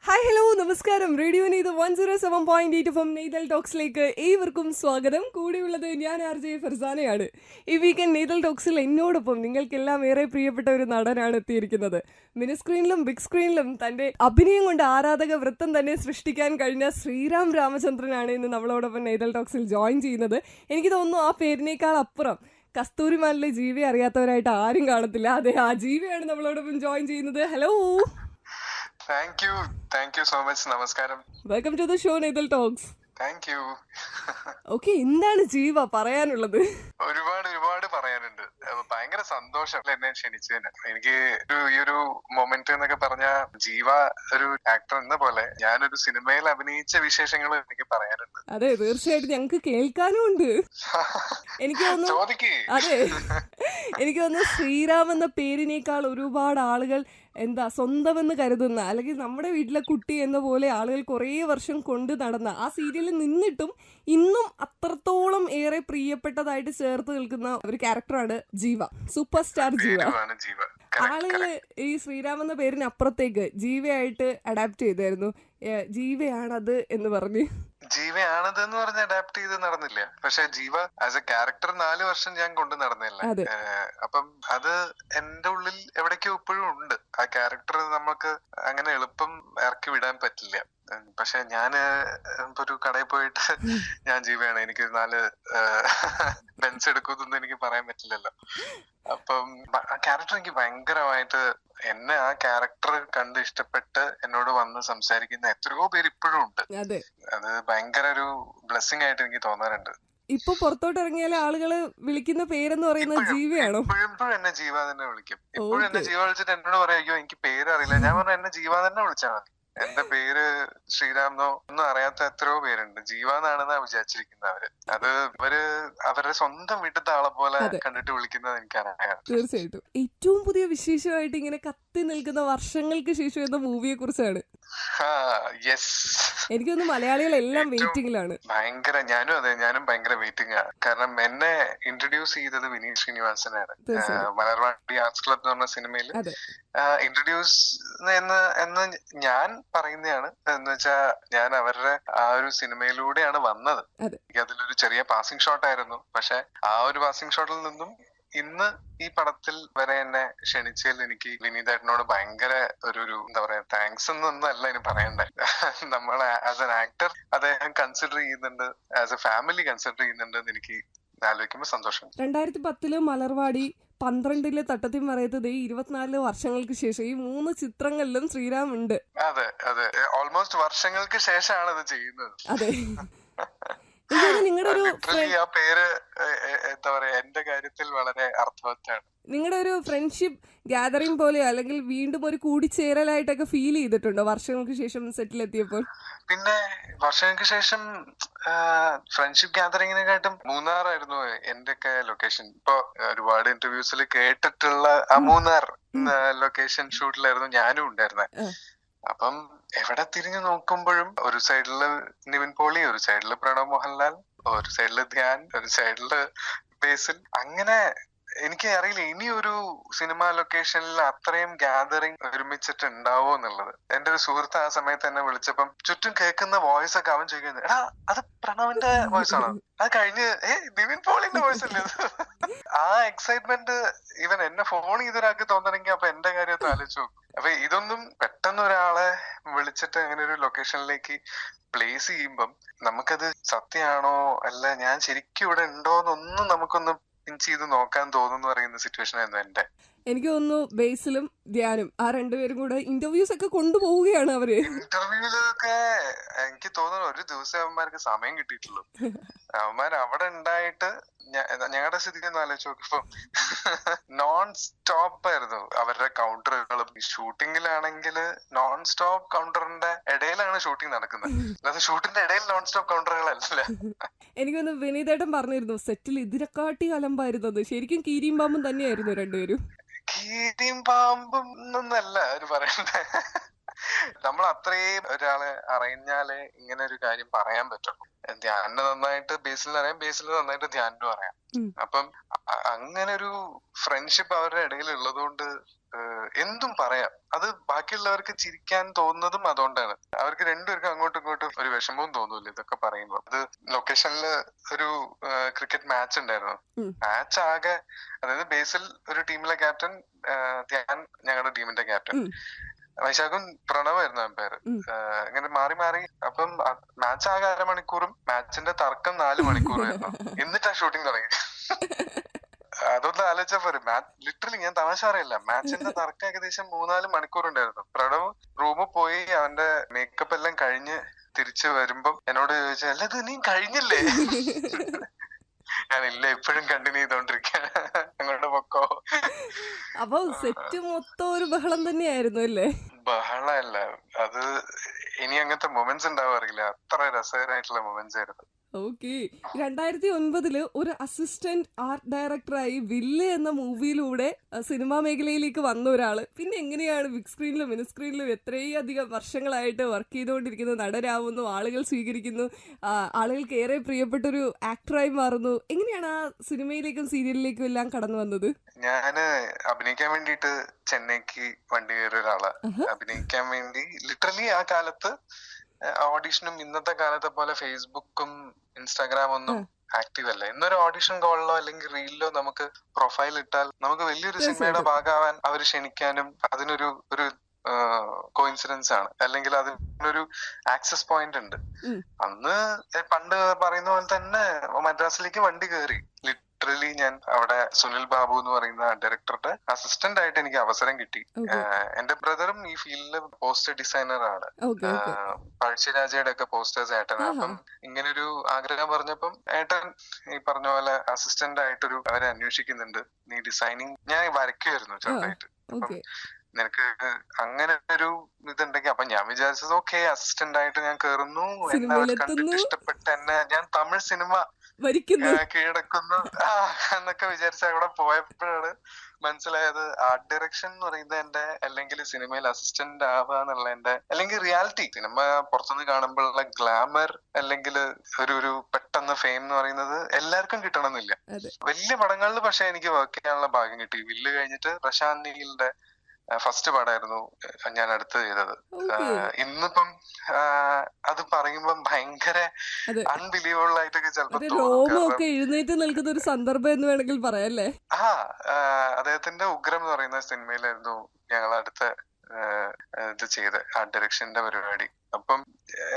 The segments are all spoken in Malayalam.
ഹായ് ഹലോ നമസ്കാരം. റേഡിയോ നെയ്ത് 107.8 FM നെയ്തൽ ടോക്സിലേക്ക് ഏവർക്കും സ്വാഗതം. കൂടെയുള്ളത് ഞാൻ RJ ഫർസാനയാണ്. ഈ വീക്കെൻഡ് നെയ്തൽ ടോക്സിൽ എന്നോടൊപ്പം നിങ്ങൾക്കെല്ലാം ഏറെ പ്രിയപ്പെട്ട ഒരു നടനാണ് എത്തിയിരിക്കുന്നത്. മിനി സ്ക്രീനിലും ബിഗ് സ്ക്രീനിലും തന്റെ അഭിനയം കൊണ്ട് ആരാധക വൃത്തം തന്നെ സൃഷ്ടിക്കാൻ കഴിഞ്ഞ ശ്രീറാം രാമചന്ദ്രനാണ് ഇന്ന് നമ്മളോടൊപ്പം നെയ്തൽ ടോക്സിൽ ജോയിൻ ചെയ്യുന്നത്. എനിക്ക് തോന്നുന്നു ആ പേരിനേക്കാൾ അപ്പുറം കസ്തൂരിമാനിലെ ജീവി അറിയാത്തവരായിട്ട് ആരും കാണത്തില്ല. അതെ, ആ ജീവിയാണ് നമ്മളോടൊപ്പം ജോയിൻ ചെയ്യുന്നത്. Hello, thank you so much. നമസ്കാരം. Welcome to the show Neythal talks. Thank you. Okay, എന്താണ് ജീവ പറയാനുള്ളത്? ഒരുപാട് പറയാനുണ്ട്. ഭയങ്കര സന്തോഷം എന്നെ ക്ഷണിച്ചതിന്. എനിക്ക് ഈ ഒരു മൊമെന്റ് എന്നൊക്കെ പറഞ്ഞ ജീവ ഒരു ആക്ടർ എന്ന പോലെ ഞാനൊരു സിനിമയിൽ അഭിനയിച്ച വിശേഷങ്ങൾ എനിക്ക് പറയാനുണ്ട്. അതെ, തീർച്ചയായിട്ടും ഞങ്ങക്ക് കേൾക്കാനും ഉണ്ട്. എനിക്ക് തോന്നുന്നു അതെ, എനിക്ക് തോന്നുന്നു ശ്രീറാം എന്ന പേരിനേക്കാൾ ഒരുപാട് ആളുകൾ സ്വന്തമെന്ന് കരുതുന്ന, അല്ലെങ്കിൽ നമ്മുടെ വീട്ടിലെ കുട്ടി എന്ന പോലെ ആളുകൾ കുറേ വർഷം കൊണ്ട് നടന്ന ആ സീരിയലിൽ നിന്നിട്ടും ഇന്നും അത്രത്തോളം ഏറെ പ്രിയപ്പെട്ടതായിട്ട് ചേർത്ത് നിൽക്കുന്ന ഒരു ക്യാരക്ടറാണ് ജീവ, സൂപ്പർ സ്റ്റാർ ജീവ. ആളുകള് ഈ ശ്രീറാം എന്ന പേരിന് അപ്പുറത്തേക്ക് ജീവയായിട്ട് അഡാപ്റ്റ് ചെയ്തായിരുന്നു. ജീവയാണത് എന്ന് പറഞ്ഞ് ജീവയാണതെന്ന് പറഞ്ഞ് അഡാപ്റ്റ് ചെയ്ത് നടന്നില്ല. പക്ഷെ ജീവ ആസ് എ ക്യാരക്ടർ 4 വർഷം ഞാൻ കൊണ്ട് നടന്നില്ല. അപ്പം അത് എന്റെ ഉള്ളിൽ എവിടേക്കോ ഇപ്പോഴും ഉണ്ട്. ആ ക്യാരക്ടർ നമുക്ക് അങ്ങനെ എളുപ്പം ഇറക്കി വിടാൻ പറ്റില്ല. പക്ഷെ ഞാന് ഒരു കടയിൽ പോയിട്ട് ഞാൻ ജീവയാണ്, എനിക്ക് 4 ബെൻസ് എടുക്കുന്നൊന്നും എനിക്ക് പറയാൻ പറ്റില്ലല്ലോ. അപ്പം ആ ക്യാരക്ടർ എനിക്ക് ഭയങ്കരമായിട്ട്, എന്നെ ആ ക്യാരക്ടർ കണ്ട് ഇഷ്ടപ്പെട്ട് എന്നോട് വന്ന് സംസാരിക്കുന്ന എത്രയോ പേര് ഇപ്പോഴും ഉണ്ട്. അത് ഭയങ്കര ഒരു ബ്ലെസ്സിംഗ് ആയിട്ട് എനിക്ക് തോന്നാറുണ്ട്. ഇപ്പൊ പുറത്തോട്ട് ഇറങ്ങിയാൽ ആളുകള് വിളിക്കുന്ന പേരെന്ന് പറയുന്നത് ജീവയാണോ? ഇപ്പോഴും എന്നെ ജീവ തന്നെ വിളിക്കും. ഇപ്പോഴും എന്നെ ജീവ വിളിച്ചിട്ട് എന്നോട് പറയാ, എനിക്ക് പേര് അറിയില്ല. ഞാൻ പറഞ്ഞ എന്നെ ജീവ തന്നെ വിളിച്ചാൽ മതി. എന്റെ പേര് ശ്രീരാമെന്നോ ഒന്നും അറിയാത്ത എത്രയോ പേരുണ്ട്. ജീവാന്നാണെന്നാ വിചാരിച്ചിരിക്കുന്നത് അവര്. അത് അവരുടെ സ്വന്തം വീട്ടിലത്തെ ആളെ പോലെ കണ്ടിട്ട് വിളിക്കുന്നത് എനിക്കറിയാം. തീർച്ചയായിട്ടും. ഏറ്റവും പുതിയ വിശേഷമായിട്ട് ഇങ്ങനെ കത്തി നിൽക്കുന്ന വർഷങ്ങൾക്ക് ശേഷം എന്ന മൂവിയെ കുറിച്ചാണ്. എനിക്കൊന്ന് മലയാളികളെല്ലാം വെയിറ്റിംഗിലാണ്. ഞാനും ഭയങ്കര വെയിറ്റിംഗ് ആണ്. കാരണം എന്നെ ഇൻട്രൊഡ്യൂസ് ചെയ്തത് വിനീത് ശ്രീനിവാസനാണ്. മലർവാടി ആർട്സ് ക്ലബ് എന്ന് പറഞ്ഞ സിനിമയിൽ ഇൻട്രൊഡ്യൂസ് എന്ന് ഞാൻ പറയുന്നതാണ്. എന്ന് വെച്ചാ ഞാൻ അവരുടെ ആ ഒരു സിനിമയിലൂടെയാണ് വന്നത്. എനിക്ക് അതിലൊരു ചെറിയ പാസിംഗ് ഷോട്ട് ആയിരുന്നു. പക്ഷെ ആ ഒരു പാസിംഗ് ഷോട്ടിൽ നിന്നും ഇന്ന് ഈ പടത്തിൽ വരെ എന്നെ ക്ഷണിച്ചതിൽ എനിക്ക് വിനീതേട്ടനോട് ഭയങ്കര ഒരു എന്താ പറയാ, താങ്ക്സ് എന്നൊന്നും അല്ല ഇനി പറയണ്ടേ. നമ്മളെ ആസ് എൻ ആക്ടർ അദ്ദേഹം കൺസിഡർ ചെയ്യുന്നുണ്ട്, ആസ് എ ഫാമിലി കൺസിഡർ ചെയ്യുന്നുണ്ട് എന്ന് എനിക്ക് ആലോചിക്കുമ്പോൾ സന്തോഷം. 2010 മലർവാടി, 12 തട്ടത്തിൻ മറയത്ത്, 24 വർഷങ്ങൾക്ക് ശേഷം ഈ 3 ചിത്രങ്ങളിലും ശ്രീറാം ഉണ്ട്. അതെ, ഓൾമോസ്റ്റ് വർഷങ്ങൾക്ക് ശേഷമാണ് ഇത് ചെയ്യുന്നത്. അതെ, നിങ്ങളുടെ ഒരു ആ പേര് എന്താ പറയാ, എന്റെ കാര്യത്തിൽ വളരെ അർത്ഥവത്താണ്. നിങ്ങളുടെ ഒരു ഫ്രണ്ട്ഷിപ്പ് ഗ്യാതറിംഗ് പോലെയോ അല്ലെങ്കിൽ വീണ്ടും ഒരു കൂടിച്ചേരലായിട്ടൊക്കെ ഫീൽ ചെയ്തിട്ടുണ്ടോ വർഷങ്ങൾക്ക് ശേഷം സെറ്റിലെത്തിയപ്പോൾ? പിന്നെ വർഷങ്ങൾക്ക് ശേഷം ഫ്രണ്ട്ഷിപ്പ് ഗ്യാതറിങ്ങിനെക്കാട്ടും മൂന്നാറായിരുന്നു എന്റെ ഒക്കെ ലൊക്കേഷൻ. ഇപ്പൊ ഒരുപാട് ഇന്റർവ്യൂസിൽ കേട്ടിട്ടുള്ള ആ മൂന്നാർ ലൊക്കേഷൻ ഷൂട്ടിലായിരുന്നു ഞാനും ഉണ്ടായിരുന്നത്. അപ്പം എവിടെ തിരിഞ്ഞു നോക്കുമ്പോഴും ഒരു സൈഡില് നിവിൻ പോളി, ഒരു സൈഡില് പ്രണവ് മോഹൻലാൽ, ഒരു സൈഡില് ധ്യാൻ, ഒരു സൈഡില് ബേസിൽ. അങ്ങനെ എനിക്ക് അറിയില്ല ഇനി ഒരു സിനിമ ലൊക്കേഷനിൽ അത്രയും ഗ്യാതറിംഗ് ഒരുമിച്ചിട്ട് ഉണ്ടാവോ എന്നുള്ളത്. എന്റെ ഒരു സുഹൃത്ത് ആ സമയത്ത് എന്നെ വിളിച്ചപ്പം ചുറ്റും കേൾക്കുന്ന വോയിസ് ഒക്കെ അവൻ ചോദിക്കുന്നത്, എടാ അത് പ്രണവിന്റെ വോയിസ് ആണോ? അത് കഴിഞ്ഞ് നിവിൻ പോളിന്റെ വോയിസ് അല്ലേ? ആ എക്സൈറ്റ്മെന്റ് ഇവൻ എന്നെ ഫോൺ ചെയ്തൊരാൾക്ക് തോന്നണമെങ്കിൽ അപ്പൊ എന്റെ കാര്യം ഒന്ന് ആലോചിച്ച് നോക്കും. അപ്പൊ ഇതൊന്നും പെട്ടെന്ന് ഒരാളെ വിളിച്ചിട്ട് അങ്ങനെ ഒരു ലൊക്കേഷനിലേക്ക് പ്ലേസ് ചെയ്യുമ്പം നമുക്കത് സത്യമാണോ അല്ല ഞാൻ ശരിക്കും ഇവിടെ ഉണ്ടോ എന്നൊന്നും നമുക്കൊന്ന് പിഞ്ച് ചെയ്ത് നോക്കാൻ തോന്നുന്നു പറയുന്ന സിറ്റുവേഷൻ ആയിരുന്നു എന്റെ. എനിക്ക് തോന്നുന്നു ബേസിലും ധ്യാനും ആ രണ്ടുപേരും കൂടെ ഇന്റർവ്യൂസ് ഒക്കെ കൊണ്ടുപോവുകയാണ് അവര്. ഇന്റർവ്യൂലൊക്കെ എനിക്ക് തോന്നുന്നു ഒരു ദിവസം അവന്മാർക്ക് സമയം കിട്ടിയിട്ടുള്ളൂ. അവന്മാർ അവിടെ ഉണ്ടായിട്ട് ഞങ്ങളുടെ സ്ഥിതിക്ക് ഒന്ന് ആലോചിച്ച് നോക്കിയപ്പം നോൺ സ്റ്റോപ്പ് ആയിരുന്നു അവരുടെ കൗണ്ടറുകളും. ഷൂട്ടിങ്ങിലാണെങ്കിൽ നോൺ സ്റ്റോപ്പ് കൗണ്ടറിന്റെ ഇടയിലാണ് ഷൂട്ടിംഗ് നടക്കുന്നത്, അല്ലാതെ ഷൂട്ടിന്റെ ഇടയിൽ നോൺ സ്റ്റോപ്പ് കൗണ്ടറുകളല്ല. എനിക്കൊന്ന് വിനീതേട്ടൻ പറഞ്ഞിരുന്നു സെറ്റിൽ ഇതിനെക്കാട്ടി അലമ്പായിരുന്നത്. ശരിക്കും കീരിയും പാമ്പും തന്നെയായിരുന്നു രണ്ടുപേരും. കീരിയും പാമ്പും എന്നല്ല അവര് പറയണ്ടേ. നമ്മൾ അത്രയും ഒരാളെ അറിഞ്ഞാലേ ഇങ്ങനെ ഒരു കാര്യം പറയാൻ പറ്റുള്ളൂ. ധ്യാനിന് നന്നായിട്ട് ബേസിലിന് അറിയാം, ബേസിലിന് നന്നായിട്ട് ധ്യാനിനും അറിയാം. അപ്പം അങ്ങനെ ഒരു ഫ്രണ്ട്ഷിപ്പ് അവരുടെ ഇടയിൽ ഉള്ളതുകൊണ്ട് എന്തും പറയാം. അത് ബാക്കിയുള്ളവർക്ക് ചിരിക്കാൻ തോന്നുന്നതും അതുകൊണ്ടാണ്. അവർക്ക് രണ്ടുപേർക്കും അങ്ങോട്ടും ഇങ്ങോട്ടും ഒരു വിഷമവും തോന്നൂല ഇതൊക്കെ പറയുമ്പോൾ. അത് ലൊക്കേഷനിൽ ഒരു ക്രിക്കറ്റ് മാച്ച് ഉണ്ടായിരുന്നു. മാച്ച് ആകെ, അതായത് ബേസിൽ ഒരു ടീമിലെ ക്യാപ്റ്റൻ, ഞാൻ ഞങ്ങളുടെ ടീമിന്റെ ക്യാപ്റ്റൻ, വൈശാഖും പ്രണവായിരുന്നു അമ്പയർ. ഇങ്ങനെ മാറി മാറി. അപ്പം മാച്ച് ആകെ 1/2 മണിക്കൂറും മാച്ചിന്റെ തർക്കം 4 മണിക്കൂറായിരുന്നു. എന്നിട്ടാ ഷൂട്ടിംഗ് തുടങ്ങി. അതൊന്ന് ആലോചിച്ചാ പോരെ. ലിറ്ററലി ഞാൻ തമാശ പറയില്ല, മാച്ചിന്റെ തർക്കം ഏകദേശം 3-4 മണിക്കൂർ ഉണ്ടായിരുന്നു. പ്രണവ് റൂമിൽ പോയി അവന്റെ മേക്കപ്പ് എല്ലാം കഴിഞ്ഞ് തിരിച്ചു വരുമ്പം എന്നോട് ചോദിച്ചാൽ, അല്ല ഇത് നീ കഴിഞ്ഞില്ലേ? ഞാനില്ല, ഇപ്പോഴും കണ്ടിന്യൂ ചെയ്തോണ്ടിരിക്കാണ്, അങ്ങോട്ട് പൊക്കോ. അപ്പൊ സെറ്റ് മൊത്തം ഒരു ബഹളം തന്നെയായിരുന്നു അല്ലേ? ബഹളല്ല, അത് ഇനി അങ്ങനത്തെ മൊമെന്റ്സ് ഉണ്ടാവാറില്ല. അത്ര രസകരമായിട്ടുള്ള മൊമെന്റ്സ് ആയിരുന്നു. ഓക്കെ. 2009 ഒരു അസിസ്റ്റന്റ് ആർട്ട് ഡയറക്ടറായി വില്ല് എന്ന മൂവിയിലൂടെ സിനിമാ മേഖലയിലേക്ക് വന്ന ഒരാള് പിന്നെ എങ്ങനെയാണ് ബിഗ് സ്ക്രീനിലും മിനി സ്ക്രീനിലും എത്രയും അധികം വർഷങ്ങളായിട്ട് വർക്ക് ചെയ്തുകൊണ്ടിരിക്കുന്നു, നടനാവുന്നു, ആളുകൾ സ്വീകരിക്കുന്നു, ആളുകൾക്ക് ഏറെ പ്രിയപ്പെട്ടൊരു ആക്ടറായി മാറുന്നു? എങ്ങനെയാണ് ആ സിനിമയിലേക്കും സീരിയലിലേക്കും എല്ലാം കടന്നു വന്നത്? ഞാന് അഭിനയിക്കാൻ വേണ്ടിയിട്ട് ചെന്നൈക്ക് വണ്ടി കയറിയ ഒരാളാ. അഭിനയിക്കാൻ വേണ്ടി ലിറ്ററലി ആ കാലത്ത് ഓഡീഷനും ഇന്നത്തെ കാലത്തെ പോലെ ഫേസ്ബുക്കും ഇൻസ്റ്റാഗ്രാം ഒന്നും ആക്റ്റീവ് അല്ല. ഇന്നൊരു ഓഡിഷൻ കോളിലോ അല്ലെങ്കിൽ റീലിലോ നമുക്ക് പ്രൊഫൈൽ ഇട്ടാൽ നമുക്ക് വലിയൊരു സിനിമയുടെ ഭാഗമാവാൻ അവർ ക്ഷണിക്കാനും അതിനൊരു കോയിൻസിഡൻസ് ആണ്, അല്ലെങ്കിൽ അതിനൊരു ആക്സസ് പോയിന്റ് ഉണ്ട്. അന്ന് പണ്ട് പറയുന്ന പോലെ തന്നെ മദ്രാസിലേക്ക് വണ്ടി കയറി. ലിറ്ററലി ഞാൻ അവിടെ സുനിൽ ബാബു എന്ന് പറയുന്ന ഡയറക്ടറുടെ അസിസ്റ്റന്റ് ആയിട്ട് എനിക്ക് അവസരം കിട്ടി. എന്റെ ബ്രദറും ഈ ഫീൽഡില് പോസ്റ്റർ ഡിസൈനർ ആണ്. പഴശ്ശിരാജയുടെ ഒക്കെ പോസ്റ്റേഴ്സ് ഏട്ടനാണ്. അപ്പം ഇങ്ങനൊരു ആഗ്രഹം പറഞ്ഞപ്പം ഏട്ടൻ ഈ പറഞ്ഞ പോലെ അസിസ്റ്റന്റ് ആയിട്ടൊരു അവരെ അന്വേഷിക്കുന്നുണ്ട്, നീ ഡിസൈനിങ്, ഞാൻ വരയ്ക്കുമായിരുന്നു ചെറുതായിട്ട്, അപ്പം നിനക്ക് അങ്ങനെ ഒരു ഇതുണ്ടെങ്കിൽ. അപ്പൊ ഞാൻ വിചാരിച്ചത് ഓക്കെ, അസിസ്റ്റന്റ് ആയിട്ട് ഞാൻ കേറുന്നു, എന്നെ അവർ കണ്ടിട്ട് ഇഷ്ടപ്പെട്ട് എന്നെ ഞാൻ തമിഴ് സിനിമ കീഴടക്കുന്നു എന്നൊക്കെ വിചാരിച്ച അവിടെ പോയപ്പോഴാണ് മനസ്സിലായത് ആർട്ട് ഡയറക്ഷൻ എന്ന് പറയുന്നത് എന്റെ, അല്ലെങ്കിൽ സിനിമയിൽ അസിസ്റ്റന്റ് ആവുക എന്നുള്ള എന്റെ, അല്ലെങ്കിൽ റിയാലിറ്റി സിനിമ പുറത്തുനിന്ന് കാണുമ്പോഴുള്ള ഗ്ലാമർ, അല്ലെങ്കിൽ ഒരു പെട്ടെന്ന് ഫെയിം എന്ന് പറയുന്നത് എല്ലാവർക്കും കിട്ടണമെന്നില്ല. വലിയ പടങ്ങളിൽ പക്ഷെ എനിക്ക് വർക്ക് ചെയ്യാനുള്ള ഭാഗ്യം കിട്ടി. വില്ല് കഴിഞ്ഞിട്ട് പ്രശാന്ത് നീലിന്റെ ഫസ്റ്റ് പടമായിരുന്നു ഞാൻ അടുത്ത് ചെയ്തത്. ഇന്നിപ്പം അത് പറയുമ്പം ഭയങ്കര അൺബിലീവബിൾ ആയിട്ടൊക്കെ ചിലപ്പോൾ എഴുന്നേറ്റ് നിൽക്കുന്ന ഒരു സന്ദർഭം എന്ന് വേണമെങ്കിൽ പറയാല്ലേ. അദ്ദേഹത്തിന്റെ ഉഗ്രം എന്ന് പറയുന്ന സിനിമയിലായിരുന്നു ഞങ്ങൾ അടുത്ത ഇത് ചെയ്ത് ആർട്ട് ഡയറക്ഷന്റെ പരിപാടി. അപ്പം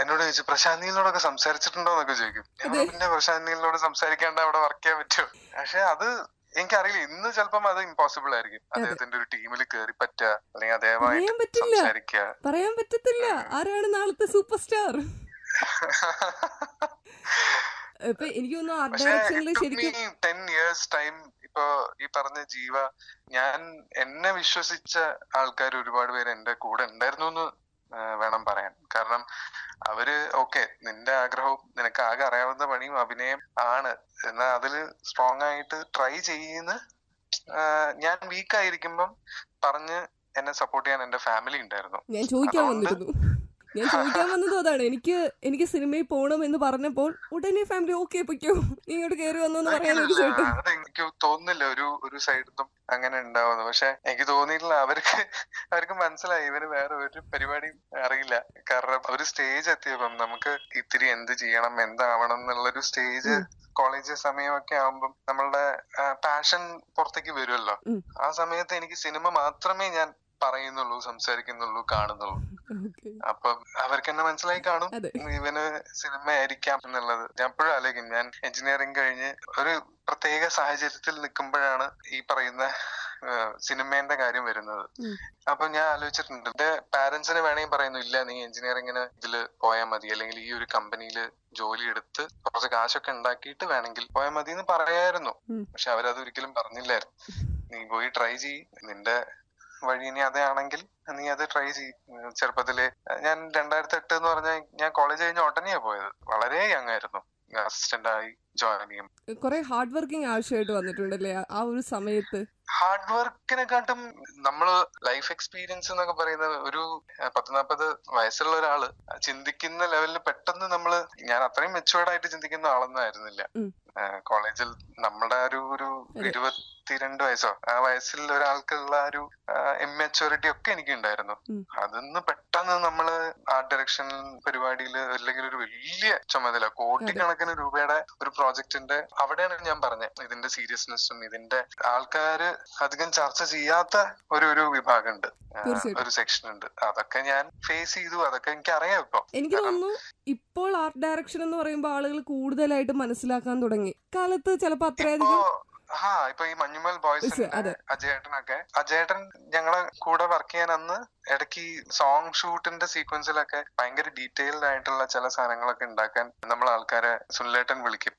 എന്നോട് ചോദിച്ചു, പ്രശാന്ത് നീലിനോടൊക്കെ സംസാരിച്ചിട്ടുണ്ടോ എന്നൊക്കെ ചോദിക്കും. ഞങ്ങൾ പിന്നെ പ്രശാന്ത് നീലിനോട് സംസാരിക്കാണ്ട് അവിടെ വർക്ക് ചെയ്യാൻ പറ്റുമോ? പക്ഷെ അത് എനിക്കറിയില്ല, ഇന്ന് ചിലപ്പം അത് ഇമ്പോസിബിൾ ആയിരിക്കും. അദ്ദേഹത്തിന്റെ ഒരു ടീമിൽ കയറി പറ്റുക, അല്ലെങ്കിൽ അദ്ദേഹമായിട്ട് സംസാരിക്കുക, പറയാൻ പറ്റത്തില്ല ആരാണ് നാളത്തെ സൂപ്പർ സ്റ്റാർ. എനിക്ക് തോന്നുന്നു 10 years ടൈം. ഇപ്പൊ ഈ പറഞ്ഞ ജീവ, ഞാൻ എന്നെ വിശ്വസിച്ച ആൾക്കാർ ഒരുപാട് പേര് എന്റെ കൂടെ ഉണ്ടായിരുന്നു എന്ന് വേണം പറയാൻ. കാരണം അവര് ഓക്കെ, നിന്റെ ആഗ്രഹവും നിനക്ക് ആകെ അറിയാവുന്ന പണിയും അഭിനയം ആണ്, എന്നാൽ അതില് സ്ട്രോങ് ആയിട്ട് ട്രൈ ചെയ്യുന്ന, ഞാൻ വീക്ക് ആയിരിക്കുമ്പം പറഞ്ഞ് എന്നെ സപ്പോർട്ട് ചെയ്യാൻ എന്റെ ഫാമിലി ഉണ്ടായിരുന്നു. ഞാൻ ചോദിക്കാൻ വന്നത് അതാണ്. എനിക്ക് സിനിമയിൽ പോകണം എന്ന് പറഞ്ഞപ്പോൾ ഉടനെ ഫാമിലി ഓക്കെ പൊയ്ക്കോ, ഇങ്ങോട്ട് കയറി വന്നു എന്ന് പറയാൻ അത് എനിക്ക് തോന്നുന്നില്ല ഒരു സൈഡിലും അങ്ങനെ ഉണ്ടാവുന്നു. പക്ഷെ എനിക്ക് തോന്നിയിട്ടില്ല, അവർക്ക് മനസ്സിലായി ഇവര് വേറെ ഒരു പരിപാടിയും അറിയില്ല. കാരണം ഒരു സ്റ്റേജ് എത്തിയപ്പം നമുക്ക് ഇത്തിരി എന്ത് ചെയ്യണം, എന്താവണം എന്നുള്ളൊരു സ്റ്റേജ്, കോളേജ് സമയമൊക്കെ ആവുമ്പം നമ്മളുടെ പാഷൻ പുറത്തേക്ക് വരുമല്ലോ. ആ സമയത്ത് എനിക്ക് സിനിമ മാത്രമേ ഞാൻ പറയുന്നുള്ളൂ, സംസാരിക്കുന്നുള്ളൂ, കാണുന്നുള്ളൂ. അപ്പം അവർക്ക് എന്നെ മനസ്സിലായി കാണും, ഇവന് സിനിമ ആയിരിക്കാം എന്നുള്ളത്. ഞാൻ എപ്പോഴും ആലോചിക്കും, ഞാൻ എഞ്ചിനീയറിംഗ് കഴിഞ്ഞ് ഒരു പ്രത്യേക സാഹചര്യത്തിൽ നിൽക്കുമ്പോഴാണ് ഈ പറയുന്ന സിനിമേന്റെ കാര്യം വരുന്നത്. അപ്പൊ ഞാൻ ആലോചിച്ചിട്ടുണ്ട്, എന്റെ പാരന്റ്സിന് വേണമെങ്കിൽ പറയുന്നു, ഇല്ല നീ എഞ്ചിനീയറിംഗിന് ഇതില് പോയാൽ മതി, അല്ലെങ്കിൽ ഈ ഒരു കമ്പനിയിൽ ജോലി എടുത്ത് കുറച്ച് കാശൊക്കെ ഉണ്ടാക്കിയിട്ട് വേണമെങ്കിൽ പോയാൽ മതി എന്ന് പറയായിരുന്നു. പക്ഷെ അവരത് ഒരിക്കലും പറഞ്ഞില്ലായിരുന്നു. നീ പോയി ട്രൈ ചെയ്യ്, നിന്റെ വഴി ഇനി അതാണെങ്കിൽ നീ അത് ട്രൈ ചെയ്യും. ചെറുപ്പത്തില് ഞാൻ 2008 എന്ന് പറഞ്ഞാൽ ഞാൻ കോളേജ് കഴിഞ്ഞ ഉടനെയാ പോയത്. വളരെ യങ് ആയിരുന്നു അസിസ്റ്റന്റ് ആയി ജോയിൻ ചെയ്യും. കുറെ ഹാർഡ് വർക്കിംഗ് ആവശ്യമായിട്ട് വന്നിട്ടുണ്ടല്ലേ ആ ഒരു സമയത്ത്? ഹാർഡ് വർക്കിനെക്കാട്ടും നമ്മള് ലൈഫ് എക്സ്പീരിയൻസ് എന്നൊക്കെ പറയുന്നത്, ഒരു 40-40 വയസ്സുള്ള ഒരാള് ചിന്തിക്കുന്ന ലെവലിൽ പെട്ടെന്ന് ഞാൻ അത്രയും മെച്ചുവേർഡ് ആയിട്ട് ചിന്തിക്കുന്ന ആളൊന്നും ആയിരുന്നില്ല. കോളേജിൽ നമ്മുടെ ഒരു 22 വയസ്സോ ആ വയസ്സിൽ ഒരാൾക്കുള്ള ഒരു ഇമ്മെച്യൂരിറ്റി ഒക്കെ എനിക്ക് ഉണ്ടായിരുന്നു. അതിന്ന് പെട്ടെന്ന് നമ്മള് ആർട്ട് ഡയറക്ഷൻ പരിപാടിയിൽ അല്ലെങ്കിൽ ഒരു വലിയ ചുമതല കോടിക്കണക്കിന് രൂപയുടെ ഒരു പ്രോജക്റ്റിന്റെ അവിടെയാണ് ഞാൻ പറഞ്ഞത് ഇതിന്റെ സീരിയസ്നെസ്സും ഇതിന്റെ ആൾക്കാര് അധികം ചർച്ച ചെയ്യാത്ത ഒരു വിഭാഗമുണ്ട്, ഒരു സെക്ഷൻ ഉണ്ട്. അതൊക്കെ ഞാൻ ഫേസ് ചെയ്തു, അതൊക്കെ എനിക്ക് അറിയാം. ഇപ്പൊ എനിക്ക് തോന്നുന്നു ഇപ്പോൾ ആർട്ട് ഡയറക്ഷൻ എന്ന് പറയുമ്പോൾ ആളുകൾ കൂടുതലായിട്ട് മനസ്സിലാക്കാൻ തുടങ്ങി. കാലത്ത് ചിലപ്പോ അത്രയധികം ഇപ്പൊ ഈ മഞ്ഞുമൽ ബോയ്സ് അജയേട്ടൻ ഞങ്ങളെ കൂടെ വർക്ക് ചെയ്യാൻ അന്ന് ഇടയ്ക്ക് ഈ സോങ് ഷൂട്ടിന്റെ സീക്വൻസിലൊക്കെ ഭയങ്കര ഡീറ്റെയിൽഡ് ആയിട്ടുള്ള ചില സാധനങ്ങളൊക്കെ ഉണ്ടാക്കാൻ നമ്മൾ ആൾക്കാരെ സുനിലേട്ടൻ വിളിക്കും.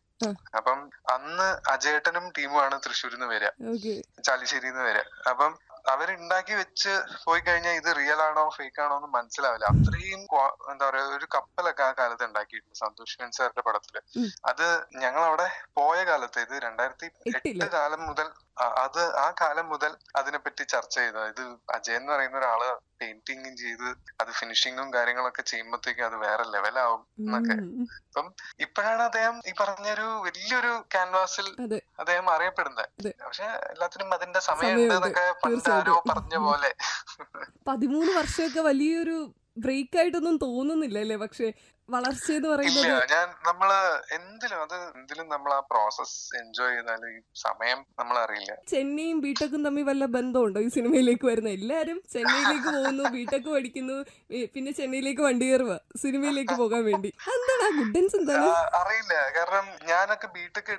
അപ്പം അന്ന് അജയേട്ടനും ടീമുമാണ് തൃശ്ശൂരിൽ നിന്ന് വരിക, ചാലിശ്ശേരിയിൽ നിന്ന് വരിക. അപ്പം അവരുണ്ടാക്കി വെച്ച് പോയി കഴിഞ്ഞാൽ ഇത് റിയൽ ആണോ ഫേക്ക് ആണോ എന്ന് മനസ്സിലാവില്ല. അത്രയും എന്താ പറയാ, ഒരു കപ്പലൊക്കെ ആ കാലത്ത് ഉണ്ടാക്കിയിട്ടുണ്ട് സന്തോഷ് സാറിന്റെ പടത്തില്. അത് ഞങ്ങൾ അവിടെ പോയ കാലത്ത്, ഇത് 2008 കാലം മുതൽ, അത് ആ കാലം മുതൽ അതിനെപ്പറ്റി ചർച്ച ചെയ്തു. ഇത് അജയൻ എന്ന് പറയുന്ന ഒരാള് പെയിന്റിങ്ങും ചെയ്ത് അത് ഫിനിഷിങ്ങും കാര്യങ്ങളൊക്കെ ചെയ്യുമ്പോഴത്തേക്കും അത് വേറെ ലെവലാവും എന്നൊക്കെ. അപ്പം ഇപ്പോഴാണ് അദ്ദേഹം ഈ പറഞ്ഞൊരു വലിയൊരു ക്യാൻവാസിൽ അദ്ദേഹം അറിയപ്പെടുന്നത്. പക്ഷെ എല്ലാത്തിനും അതിന്റെ സമയമുണ്ട് എന്നൊക്കെ പണ്ട് ആരോ പറഞ്ഞ പോലെ. 13 വർഷമൊക്കെ വലിയൊരു ബ്രേക്ക് ആയിട്ടൊന്നും തോന്നുന്നില്ല അല്ലേ? പക്ഷെ വളർച്ച എന്ന് പറയുന്നത് നമ്മള് എന്തിലും നമ്മൾ ആ പ്രോസസ് എൻജോയ് ചെയ്താലും ഈ സമയം നമ്മൾ അറിയില്ല. ചെന്നൈയും ബിടെക്കും തമ്മിൽ വല്ല ബന്ധമുണ്ടോ ഈ സിനിമയിലേക്ക് വരുന്ന? എല്ലാരും ചെന്നൈയിലേക്ക് പോകുന്നു, ബിടെക് പഠിക്കുന്നു, പിന്നെ ചെന്നൈയിലേക്ക് വണ്ടി കയറുക സിനിമയിലേക്ക് പോകാൻ വേണ്ടി. എന്താണ് ആ ഗുഡൻസ്? എന്താണ് അറിയില്ല. കാരണം ഞാനൊക്കെ ബിടെക്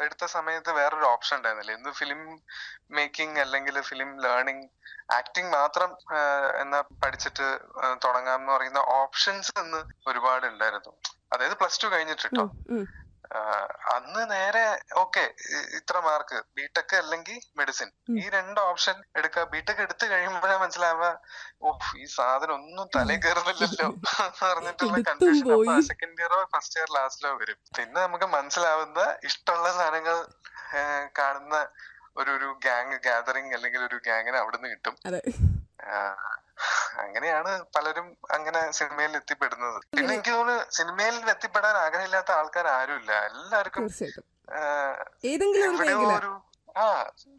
എടുത്ത സമയത്ത് വേറൊരു ഓപ്ഷൻ ഉണ്ടായിരുന്നില്ല. ഇന്ന് ഫിലിം മേക്കിംഗ് അല്ലെങ്കിൽ ഫിലിം ലേണിംഗ്, ആക്ടിങ് മാത്രം എന്നാ പഠിച്ചിട്ട് തുടങ്ങാമെന്ന് പറയുന്ന ഓപ്ഷൻസ് ഇന്ന് ഒരുപാട് ഉണ്ടായിരുന്നു. അതായത് +2 കഴിഞ്ഞിട്ടോ. അന്ന് നേരെ ഓക്കെ ഇത്ര മാർക്ക്, ബിടെക് അല്ലെങ്കിൽ മെഡിസിൻ, ഈ 2 ഓപ്ഷൻ എടുക്കുക. ബിടെക് എടുത്തു കഴിയുമ്പോഴാണ് മനസ്സിലാവുക, ഈ സാധനം ഒന്നും തലേ കയറുന്നില്ലല്ലോ എന്ന് പറഞ്ഞിട്ടുള്ള കൺഫ്യൂഷൻ. അപ്പൊ സെക്കൻഡ് ഇയറോ ഫസ്റ്റ് ഇയർ ലാസ്റ്റിലോ വരും. പിന്നെ നമുക്ക് മനസ്സിലാവുന്ന ഇഷ്ടമുള്ള സാധനങ്ങൾ കാണുന്ന ഒരു ഗാദറിങ് അല്ലെങ്കിൽ ഒരു ഗ്യാങ്ങിന് അവിടുന്ന് കിട്ടും. അങ്ങനെയാണ് പലരും അങ്ങനെ സിനിമയിൽ എത്തിപ്പെടുന്നത്. പിന്നെ എനിക്ക് തോന്നുന്നു സിനിമയിൽ എത്തിപ്പെടാൻ ആഗ്രഹമില്ലാത്ത ആൾക്കാർ ആരുമില്ല. എല്ലാവർക്കും ഒരു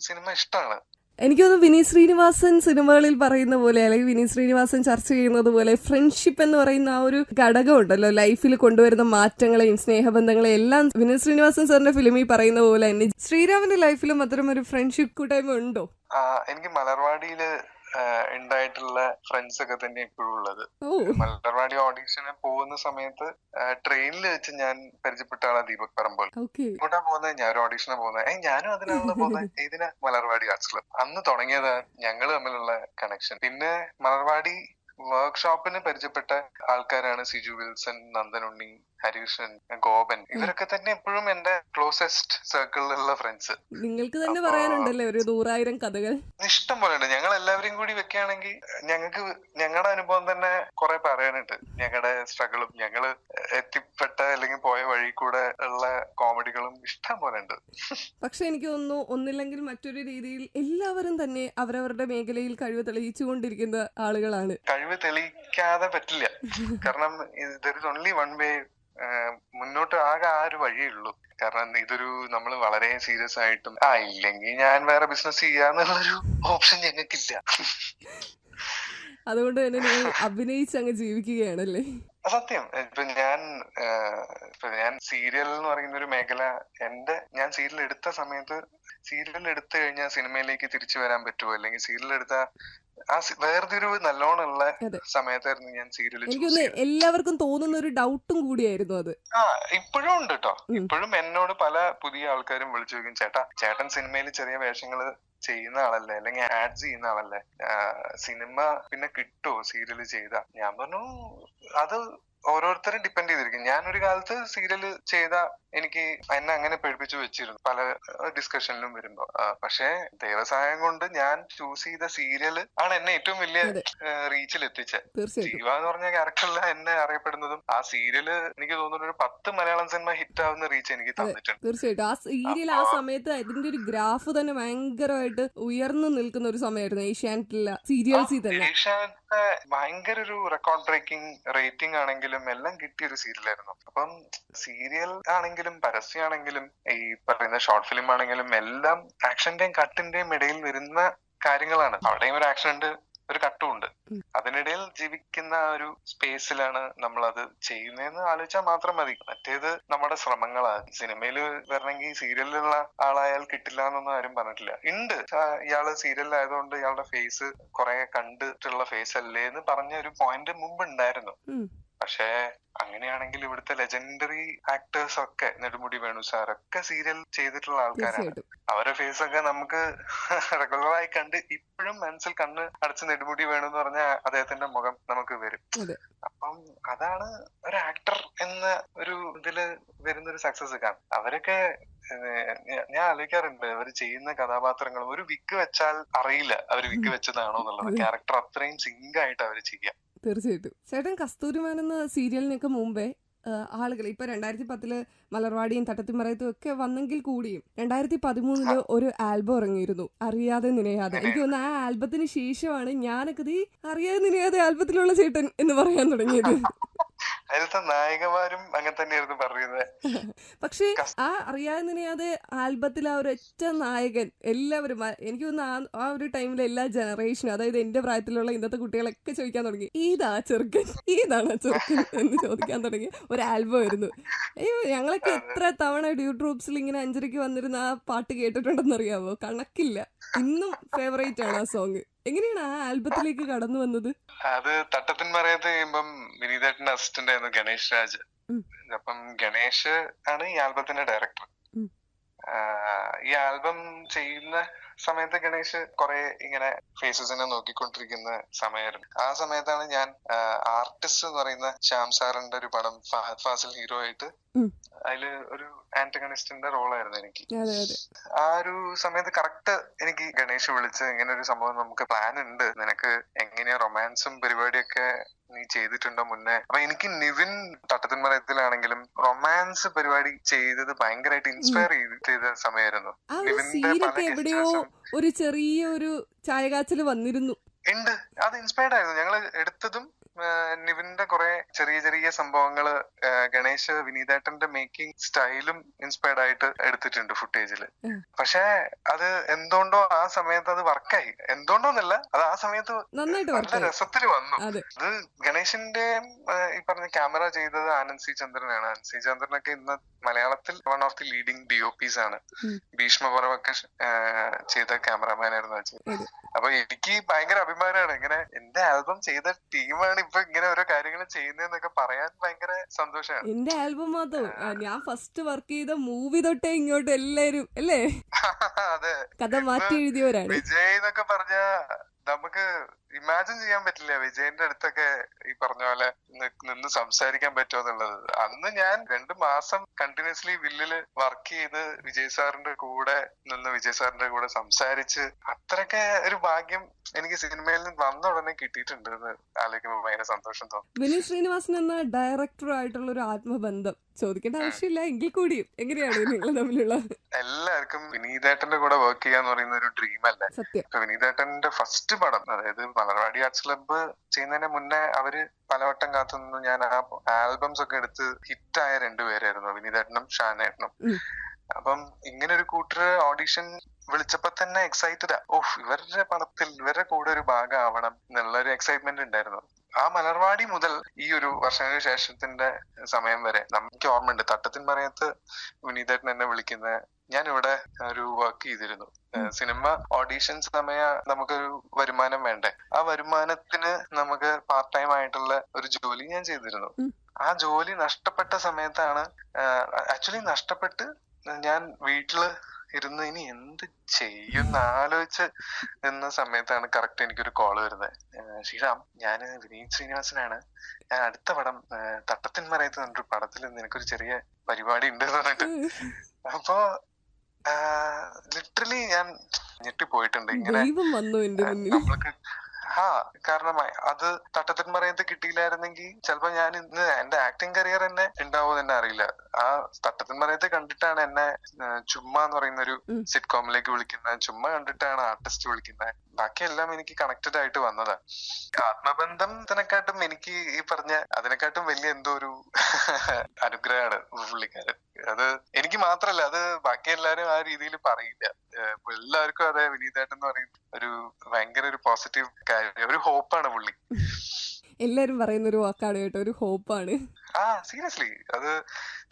സിനിമ ഇഷ്ടമാണ്. എനിക്ക് തോന്നുന്നു വിനീത് ശ്രീനിവാസൻ സിനിമകളിൽ പറയുന്ന പോലെ, അല്ലെങ്കിൽ വിനീത് ശ്രീനിവാസൻ ചർച്ച ചെയ്യുന്നത് പോലെ, ഫ്രണ്ട്ഷിപ്പ് എന്ന് പറയുന്ന ആ ഒരു ഘടകം ഉണ്ടല്ലോ, ലൈഫിൽ കൊണ്ടുവരുന്ന മാറ്റങ്ങളെയും സ്നേഹബന്ധങ്ങളെയും എല്ലാം വിനീത് ശ്രീനിവാസൻ സാറിന്റെ ഫിലിമിൽ പറയുന്ന പോലെ തന്നെ ശ്രീരാമന്റെ ലൈഫിലും അത്തരം ഒരു ഫ്രണ്ട്ഷിപ്പ് കൂട്ടായ്മ ഉണ്ടോ? എനിക്ക് മലർവാടിയില് ഉണ്ടായിട്ടുള്ള ഫ്രണ്ട്സ് ഒക്കെ തന്നെ ഇപ്പോഴും ഉള്ളത്. മലർവാടി ഓഡീഷന് പോകുന്ന സമയത്ത് ട്രെയിനിൽ വെച്ച് ഞാൻ പരിചയപ്പെട്ട ആളാ ദീപക് പറമ്പോൾ. ഇങ്ങോട്ടാ പോകുന്നത്, ഞാൻ ഒരു ഓഡീഷന് പോകുന്നത്, ഞാനും അതിനാണല്ലോ പോകുന്നത്. ഇതിനാ മലർവാടി ആർട്സ് ക്ലബ്. അന്ന് തുടങ്ങിയതാ ഞങ്ങൾ തമ്മിലുള്ള കണക്ഷൻ. പിന്നെ മലർവാടി വർക്ക്ഷോപ്പിന് പരിചയപ്പെട്ട ആൾക്കാരാണ് സിജു വിൽസൺ, നന്ദനുണ്ണി, ഹരീഷൻ, ഗോപൻ. ഇവരൊക്കെ തന്നെ എപ്പോഴും എന്റെ ക്ലോസസ്റ്റ് സർക്കിളിലുള്ള ഫ്രണ്ട്സ്. നിങ്ങൾക്ക് തന്നെ പറയാനുണ്ടല്ലേ ഒരു 100,000 കഥകൾ? ഇഷ്ടം പോലെ ഉണ്ട്. ഞങ്ങൾ എല്ലാവരും കൂടി വെക്കുകയാണെങ്കിൽ ഞങ്ങൾക്ക് ഞങ്ങളുടെ അനുഭവം തന്നെ കുറെ പറയാനുണ്ട്. ഞങ്ങളുടെ സ്ട്രഗിളും ഞങ്ങള് എത്തിപ്പെട്ട അല്ലെങ്കിൽ പോയ വഴി കൂടെ ഉള്ള കോമഡികളും ഇഷ്ടം പോലെ ഉണ്ട്. പക്ഷെ എനിക്ക് തോന്നുന്നു ഒന്നില്ലെങ്കിൽ മറ്റൊരു രീതിയിൽ എല്ലാവരും തന്നെ അവരവരുടെ മേഖലയിൽ കഴിവ് തെളിയിച്ചുകൊണ്ടിരിക്കുന്ന ആളുകളാണ്. കഴിവ് തെളിയിക്കാതെ പറ്റില്ല. കാരണം there is only one way. മുന്നോട്ട് ആകെ ആ ഒരു വഴിയുള്ളൂ. കാരണം ഇതൊരു നമ്മൾ വളരെ സീരിയസ് ആയിട്ടും ഇല്ലെങ്കിൽ ഞാൻ വേറെ ബിസിനസ് ചെയ്യാന്നുള്ളൊരു ഓപ്ഷൻ ഞങ്ങൾക്കില്ല. അതുകൊണ്ട് തന്നെ നിങ്ങൾ അഭിനയിച്ച് അങ്ങ് ജീവിക്കുകയാണല്ലേ? സത്യം. ഇപ്പൊ ഞാൻ സീരിയൽ എന്ന് പറയുന്ന ഒരു മേഖല ഞാൻ സീരിയൽ എടുത്ത സമയത്ത്, സീരിയൽ എടുത്തു കഴിഞ്ഞാൽ സിനിമയിലേക്ക് തിരിച്ചു വരാൻ പറ്റുമോ, അല്ലെങ്കിൽ സീരിയൽ എടുത്ത വേറൊരു നല്ലോണമുള്ള സമയത്തായിരുന്നു ഞാൻ സീരിയൽ. എനിക്ക് എല്ലാവർക്കും തോന്നുന്ന ഒരു ഡൗട്ടും കൂടിയായിരുന്നു അത്. ഇപ്പോഴും ഉണ്ട് കേട്ടോ. ഇപ്പോഴും എന്നോട് പല പുതിയ ആൾക്കാരും വിളിച്ചു ചോദിക്കും, ചേട്ടൻ സിനിമയിൽ ചെറിയ വേഷങ്ങള് ചെയ്യുന്ന ആളല്ലേ, അല്ലെങ്കിൽ ആഡ്സ് ചെയ്യുന്ന ആളല്ലേ, സിനിമ പിന്നെ കിട്ടുമോ സീരിയൽ ചെയ്ത? ഞാൻ പറഞ്ഞു അത് ഓരോരുത്തരും ഡിപ്പെൻഡ് ചെയ്തിരിക്കും. ഞാനൊരു കാലത്ത് സീരിയല് ചെയ്ത എനിക്ക് എന്നെ അങ്ങനെ പേടിപ്പിച്ചു വെച്ചിരുന്നു പല ഡിസ്കഷനിലും വരുമ്പോ. പക്ഷെ ദൈവസഹായം കൊണ്ട് ഞാൻ ചൂസ് ചെയ്ത സീരിയല് ആണ് എന്നെ ഏറ്റവും വലിയ റീച്ചിൽ എത്തിച്ചത്. ജീവ എന്ന് പറഞ്ഞ ക്യാരക്ടറിൽ എന്നെ അറിയപ്പെടുന്നതും ആ സീരിയല് എനിക്ക് തോന്നുന്നു ഒരു 10 മലയാളം സിനിമ ഹിറ്റ് ആവുന്ന റീച്ച് എനിക്ക് തന്നിട്ടുണ്ട്. തീർച്ചയായിട്ടും ആ സീരിയൽ ആ സമയത്ത് അതിന്റെ ഒരു ഗ്രാഫ് തന്നെ ഭയങ്കരമായിട്ട് ഉയർന്നു നിൽക്കുന്ന ഒരു സമയമായിരുന്നു ഏഷ്യാനെറ്റിലെ സീരിയൽസിൽ തന്നെ. ഏഷ്യാനെറ്റിലെ ഭയങ്കര ഒരു റെക്കോർഡ് ബ്രേക്കിംഗ് റേറ്റിംഗ് ആണെങ്കിലും എല്ലാം കിട്ടിയ ഒരു സീരിയലായിരുന്നു. അപ്പം സീരിയൽ ആണെങ്കിൽ ആണെങ്കിലും പരസ്യമാണെങ്കിലും ഈ പറയുന്ന ഷോർട്ട് ഫിലിം ആണെങ്കിലും എല്ലാം ആക്ഷന്റെയും കട്ടിന്റെയും ഇടയിൽ വരുന്ന കാര്യങ്ങളാണ്. അവിടെയും ഒരു ആക്ഷൻ ഉണ്ട്, ഒരു കട്ടും ഉണ്ട്. അതിനിടയിൽ ജീവിക്കുന്ന ഒരു സ്പേസിലാണ് നമ്മൾ അത് ചെയ്യുന്നതെന്ന് ആലോചിച്ചാൽ മാത്രം മതി. മറ്റേത് നമ്മുടെ ശ്രമങ്ങളാണ്. സിനിമയിൽ വരണമെങ്കിൽ സീരിയലിലുള്ള ആളായാൽ കിട്ടില്ല എന്നൊന്നും ആരും പറഞ്ഞിട്ടില്ല. ഉണ്ട്, ഇയാള് സീരിയലിലായതുകൊണ്ട് ഇയാളുടെ ഫേസ് കുറെ കണ്ടിട്ടുള്ള ഫേസ് അല്ലേ എന്ന് പറഞ്ഞ ഒരു പോയിന്റ് മുമ്പ് ഉണ്ടായിരുന്നു. പക്ഷേ അങ്ങനെയാണെങ്കിൽ ഇവിടുത്തെ ലെജൻഡറി ആക്ടേഴ്സ് ഒക്കെ, നെടുമുടി വേണു സാറൊക്കെ സീരിയൽ ചെയ്തിട്ടുള്ള ആൾക്കാരാണ്. അവരുടെ ഫേസ് ഒക്കെ നമുക്ക് റെഗുലറായി കണ്ട് ഇപ്പോഴും മനസ്സിൽ കണ്ണ് അടച്ച് നെടുമുടി വേണു എന്ന് പറഞ്ഞ അദ്ദേഹത്തിന്റെ മുഖം നമുക്ക് വരും. അപ്പം അതാണ് ഒരു ആക്ടർ എന്ന ഒരു ഇതില് വരുന്നൊരു സക്സസ് കാണും. അവരൊക്കെ ഞാൻ ആലോചിക്കാറുണ്ട്, അവർ ചെയ്യുന്ന കഥാപാത്രങ്ങളും ഒരു വിഗ് വെച്ചാൽ അറിയില്ല അവർ വിഗ് വെച്ചതാണോ എന്നുള്ളത്. ക്യാരക്ടർ അത്രയും സിങ്ക് ആയിട്ട് അവർ ചെയ്യാം. തീർച്ചയായിട്ടും. ചേട്ടൻ കസ്തൂരിമാൻ എന്ന സീരിയലിനൊക്കെ മുമ്പേ ആളുകൾ ഇപ്പൊ 2010 മലർവാടിയും തട്ടത്തിമറയത്തും ഒക്കെ വന്നെങ്കിൽ കൂടിയും 2013 ഒരു ആൽബം ഇറങ്ങിയിരുന്നു, അറിയാതെ നിനയാതെ. എനിക്ക് തോന്നുന്നു ആ ആൽബത്തിന് ശേഷമാണ് ഞാനൊക്കെ ഈ അറിയാതെ നിനയാതെ ആൽബത്തിലുള്ള ചേട്ടൻ എന്ന് പറയാൻ തുടങ്ങിയത്. അതിലത്തെ നായികമാരും അങ്ങനെ തന്നെയായിരുന്നു പറയുന്നത്. പക്ഷേ ആ അറിയാതെ നിനയാതെ ആൽബത്തിൽ ആ ഒരു ഒറ്റ നായകൻ എല്ലാവരും, എനിക്ക് തോന്നുന്നു ആ ഒരു ടൈമിലെ എല്ലാ ജനറേഷനും, അതായത് എന്റെ പ്രായത്തിലുള്ള ഇന്നത്തെ കുട്ടികളൊക്കെ ചോദിക്കാൻ തുടങ്ങി, ഏതാ ചെറുക്കൻ, ഏതാണ് ചെറുക്കൻ എന്ന് ചോദിക്കാൻ തുടങ്ങി ഒരു ആൽബം ആയിരുന്നു. അയ്യോ, ഞങ്ങളൊക്കെ എത്ര തവണ യൂട്യൂബ്സിൽ ഇങ്ങനെ 5:30 വന്നിരുന്ന ആ പാട്ട് കേട്ടിട്ടുണ്ടെന്നറിയാവോ? കണക്കില്ല. ഇന്നും ഫേവറേറ്റ് ആണ് ആ സോങ്. എങ്ങനെയാണ് ആ ആൽബത്തിലേക്ക് കടന്നു വന്നത്? അത് തട്ടത്തിന്മറയത്ത് ചെയ്യുമ്പം വിനീതേട്ടന്റെ അസിസ്റ്റന്റ് ആയിരുന്നു ഗണേഷ് രാജ്. അപ്പം ഗണേഷ് ആണ് ഈ ആൽബത്തിന്റെ ഡയറക്ടർ. ഈ ആൽബം ചെയ്യുന്ന സമയത്ത് ഗണേഷ് കുറെ ഇങ്ങനെ ഫേസസിനെ നോക്കിക്കൊണ്ടിരിക്കുന്ന സമയമായിരുന്നു. ആ സമയത്താണ് ഞാൻ ആർട്ടിസ്റ്റ് എന്ന് പറയുന്ന ശ്യാം സാറിന്റെ ഒരു പടം, ഫഹദ് ഫാസിൽ ഹീറോ ആയിട്ട്, അതില് ഒരു ആന്റഗണിസ്റ്റിന്റെ റോളായിരുന്നു എനിക്ക്. ആ ഒരു സമയത്ത് കറക്റ്റ് എനിക്ക് ഗണേഷ് വിളിച്ച്, ഇങ്ങനെ ഒരു സംഭവം നമുക്ക് പ്ലാൻ ഉണ്ട്, നിനക്ക് എങ്ങനെയാ റൊമാൻസും പരിപാടിയൊക്കെ നീ ചെയ്തിട്ടുണ്ടോ മുന്നേ? അപ്പൊ എനിക്ക് നിവിൻ തട്ടത്തിന്മറയത്തിലാണെങ്കിലും റൊമാൻസ് പരിപാടി ചെയ്തത് ഭയങ്കരമായിട്ട് ഇൻസ്പയർ ചെയ്ത സമയമായിരുന്നു. എവിടെയോ ഒരു ചെറിയ ഒരു ചായകാച്ചൽ വന്നിരുന്നു. ഉണ്ട്, അത് ഇൻസ്പയർഡ് ആയിരുന്നു. ഞങ്ങള് എടുത്തതും നിവിന്റെ കുറെ ചെറിയ ചെറിയ സംഭവങ്ങള് ഗണേഷ് വിനീതേട്ടന്റെ മേക്കിംഗ് സ്റ്റൈലും ഇൻസ്പയർഡ് ആയിട്ട് എടുത്തിട്ടുണ്ട് ഫുട്ടേജില്. പക്ഷെ അത് എന്തുകൊണ്ടോ ആ സമയത്ത് അത് വർക്കായി. എന്തുകൊണ്ടോന്നല്ല, അത് ആ സമയത്ത് നല്ല രസത്തിൽ വന്നു. അത് ഗണേഷിന്റെ ഈ പറഞ്ഞ ക്യാമറ ചെയ്തത് ആനന്ദ് സി ചന്ദ്രനാണ്. ആനന്ദ് സി ചന്ദ്രനൊക്കെ ഇന്ന് മലയാളത്തിൽ one of the leading DOPs ആണ്. ഭീഷ്മപർവൊക്കെ ചെയ്ത ക്യാമറമാൻ ആയിരുന്നു. അപ്പൊ എനിക്ക് ഭയങ്കര അഭിമാനമാണ്, ഇങ്ങനെ എന്റെ ആൽബം ചെയ്ത ടീമാണ് ഇപ്പൊ ഇങ്ങനെ ഓരോ കാര്യങ്ങൾ ചെയ്യുന്നതെന്നൊക്കെ പറയാൻ ഭയങ്കര സന്തോഷമാണ്. എന്റെ ആൽബം മാത്രം, ഞാൻ ഫസ്റ്റ് വർക്ക് ചെയ്ത മൂവി തൊട്ടേ ഇങ്ങോട്ട് എല്ലാരും അല്ലേ അതെ, കഥ മാറ്റി എഴുതിയവരാണ്. വിജയ് എന്നൊക്കെ പറഞ്ഞ നമുക്ക് ഇമാജിൻ ചെയ്യാൻ പറ്റില്ല വിജയന്റെ അടുത്തൊക്കെ ഈ പറഞ്ഞ പോലെ നിന്ന് സംസാരിക്കാൻ പറ്റുമോ എന്നുള്ളത്. അന്ന് ഞാൻ 2 മാസം കണ്ടിന്യൂസ്ലി വില്ലില് വർക്ക് ചെയ്ത് വിജയ് സാറിന്റെ കൂടെ നിന്ന് വിജയ് സാറിന്റെ കൂടെ സംസാരിച്ച്, അത്രയൊക്കെ ഒരു ഭാഗ്യം എനിക്ക് സിനിമയിൽ നിന്ന് വന്ന ഉടനെ കിട്ടിയിട്ടുണ്ട് എന്ന് ആലോചിക്കുമ്പോൾ ഭയങ്കര സന്തോഷം തോന്നും. വിനീത് ശ്രീനിവാസൻ എന്ന ഡയറക്ടറുമായിട്ടുള്ള ഒരു ആത്മബന്ധം ചോദിക്കേണ്ട ആവശ്യമില്ല എങ്കിൽ കൂടിയും എങ്ങനെയാണ് നിങ്ങൾ തമ്മിലുള്ള? എല്ലാവർക്കും വിനീതേട്ടന്റെ കൂടെ വർക്ക് ചെയ്യാന്ന് പറയുന്ന ഒരു ഡ്രീം അല്ലേ. വിനീതേട്ടന്റെ ഫസ്റ്റ് പടം, അതായത് മലർവാടി ആർട്സ് ക്ലബ്ബ് ചെയ്യുന്നതിന് മുന്നേ അവര് പലവട്ടം കാത്തുനിന്ന് ഞാൻ ആ ആൽബംസ് ഒക്കെ എടുത്ത് ഹിറ്റായ 2 പേരായിരുന്നു, വിനീതേട്ടനും ഷാനേട്ടനും. അപ്പം ഇങ്ങനെ ഒരു കൂട്ടര് ഓഡിഷൻ വിളിച്ചപ്പോ തന്നെ എക്സൈറ്റഡാ. ഇവരുടെ പടത്തിൽ ഇവരുടെ കൂടെ ഒരു ഭാഗമാവണം എന്നുള്ള ഒരു എക്സൈറ്റ്മെന്റ് ഉണ്ടായിരുന്നു. ആ മലർവാടി മുതൽ ഈ ഒരു വർഷങ്ങൾക്ക് ശേഷത്തിന്റെ സമയം വരെ നമുക്ക് ഓർമ്മയുണ്ട്, തട്ടത്തിന്മറയത്ത് വിനീതേട്ടൻ എന്നെ വിളിക്കുന്ന, ഞാൻ ഇവിടെ ഒരു വർക്ക് ചെയ്തിരുന്നു. സിനിമ ഓഡീഷൻ സമയ നമുക്കൊരു വരുമാനം വേണ്ടേ, ആ വരുമാനത്തിന് നമുക്ക് പാർട്ട് ടൈം ആയിട്ടുള്ള ഒരു ജോലി ഞാൻ ചെയ്തിരുന്നു. ആ ജോലി നഷ്ടപ്പെട്ട സമയത്താണ്, ആക്ച്വലി നഷ്ടപ്പെട്ട് ഞാൻ വീട്ടില് ഇരുന്ന് ഇനി എന്ത് ചെയ്യുന്ന ആലോചിച്ച് നിന്ന സമയത്താണ് കറക്റ്റ് എനിക്കൊരു കോള് വരുന്നത്. ശ്രീറാം, ഞാൻ വിനീത് ശ്രീനിവാസനാണ്, ഞാൻ അടുത്ത പടം തട്ടത്തിന്മറയത്ത് എന്നൊരു പടത്തിൽ നിനക്കൊരു ചെറിയ പരിപാടി ഉണ്ട് എന്ന് പറഞ്ഞിട്ട്. അപ്പൊ ലിറ്ററലി ഞാൻ ഞെട്ടിപ്പോയിട്ടുണ്ട്. ഇങ്ങനെ നമ്മൾക്ക് കാരണം അത് തട്ടത്തിന്മറയത്ത് കിട്ടിയില്ലായിരുന്നെങ്കിൽ ചിലപ്പോ ഞാൻ ഇന്ന് എന്റെ ആക്ടിങ് കരിയർ തന്നെ ഉണ്ടാവോ തന്നെ അറിയില്ല. ആ തട്ടത്തിന്മറയത്ത് കണ്ടിട്ടാണ് എന്നെ ചുമ്മാ എന്ന് പറയുന്ന ഒരു സിറ്റ്കോമിലേക്ക് വിളിക്കുന്നത്, ചുമ്മാ കണ്ടിട്ടാണ് ആർട്ടിസ്റ്റ് വിളിക്കുന്നത്. ബാക്കിയെല്ലാം എനിക്ക് കണക്റ്റഡ് ആയിട്ട് വന്നതാ. ആത്മബന്ധത്തിനെക്കാട്ടും എനിക്ക് ഈ പറഞ്ഞ അതിനെക്കാട്ടും വലിയ എന്തോ ഒരു അനുഗ്രഹമാണ് പുള്ളിക്കാരൻ. അത് എനിക്ക് മാത്രല്ല, അത് ബാക്കി എല്ലാരും ആ രീതിയിൽ പറയില്ല. എല്ലാവർക്കും അതെ, വിനീതേട്ടൻ എന്ന് പറയുന്നത് ഒരു ഭയങ്കര ഒരു പോസിറ്റീവ് കാര്യം, ഒരു ഹോപ്പാണ് പുള്ളി. എല്ലാരും പറയുന്ന ഒരു വാക്കാണ് കേട്ടോ, ഒരു ഹോപ്പാണ്. സീരിയസ്ലി അത്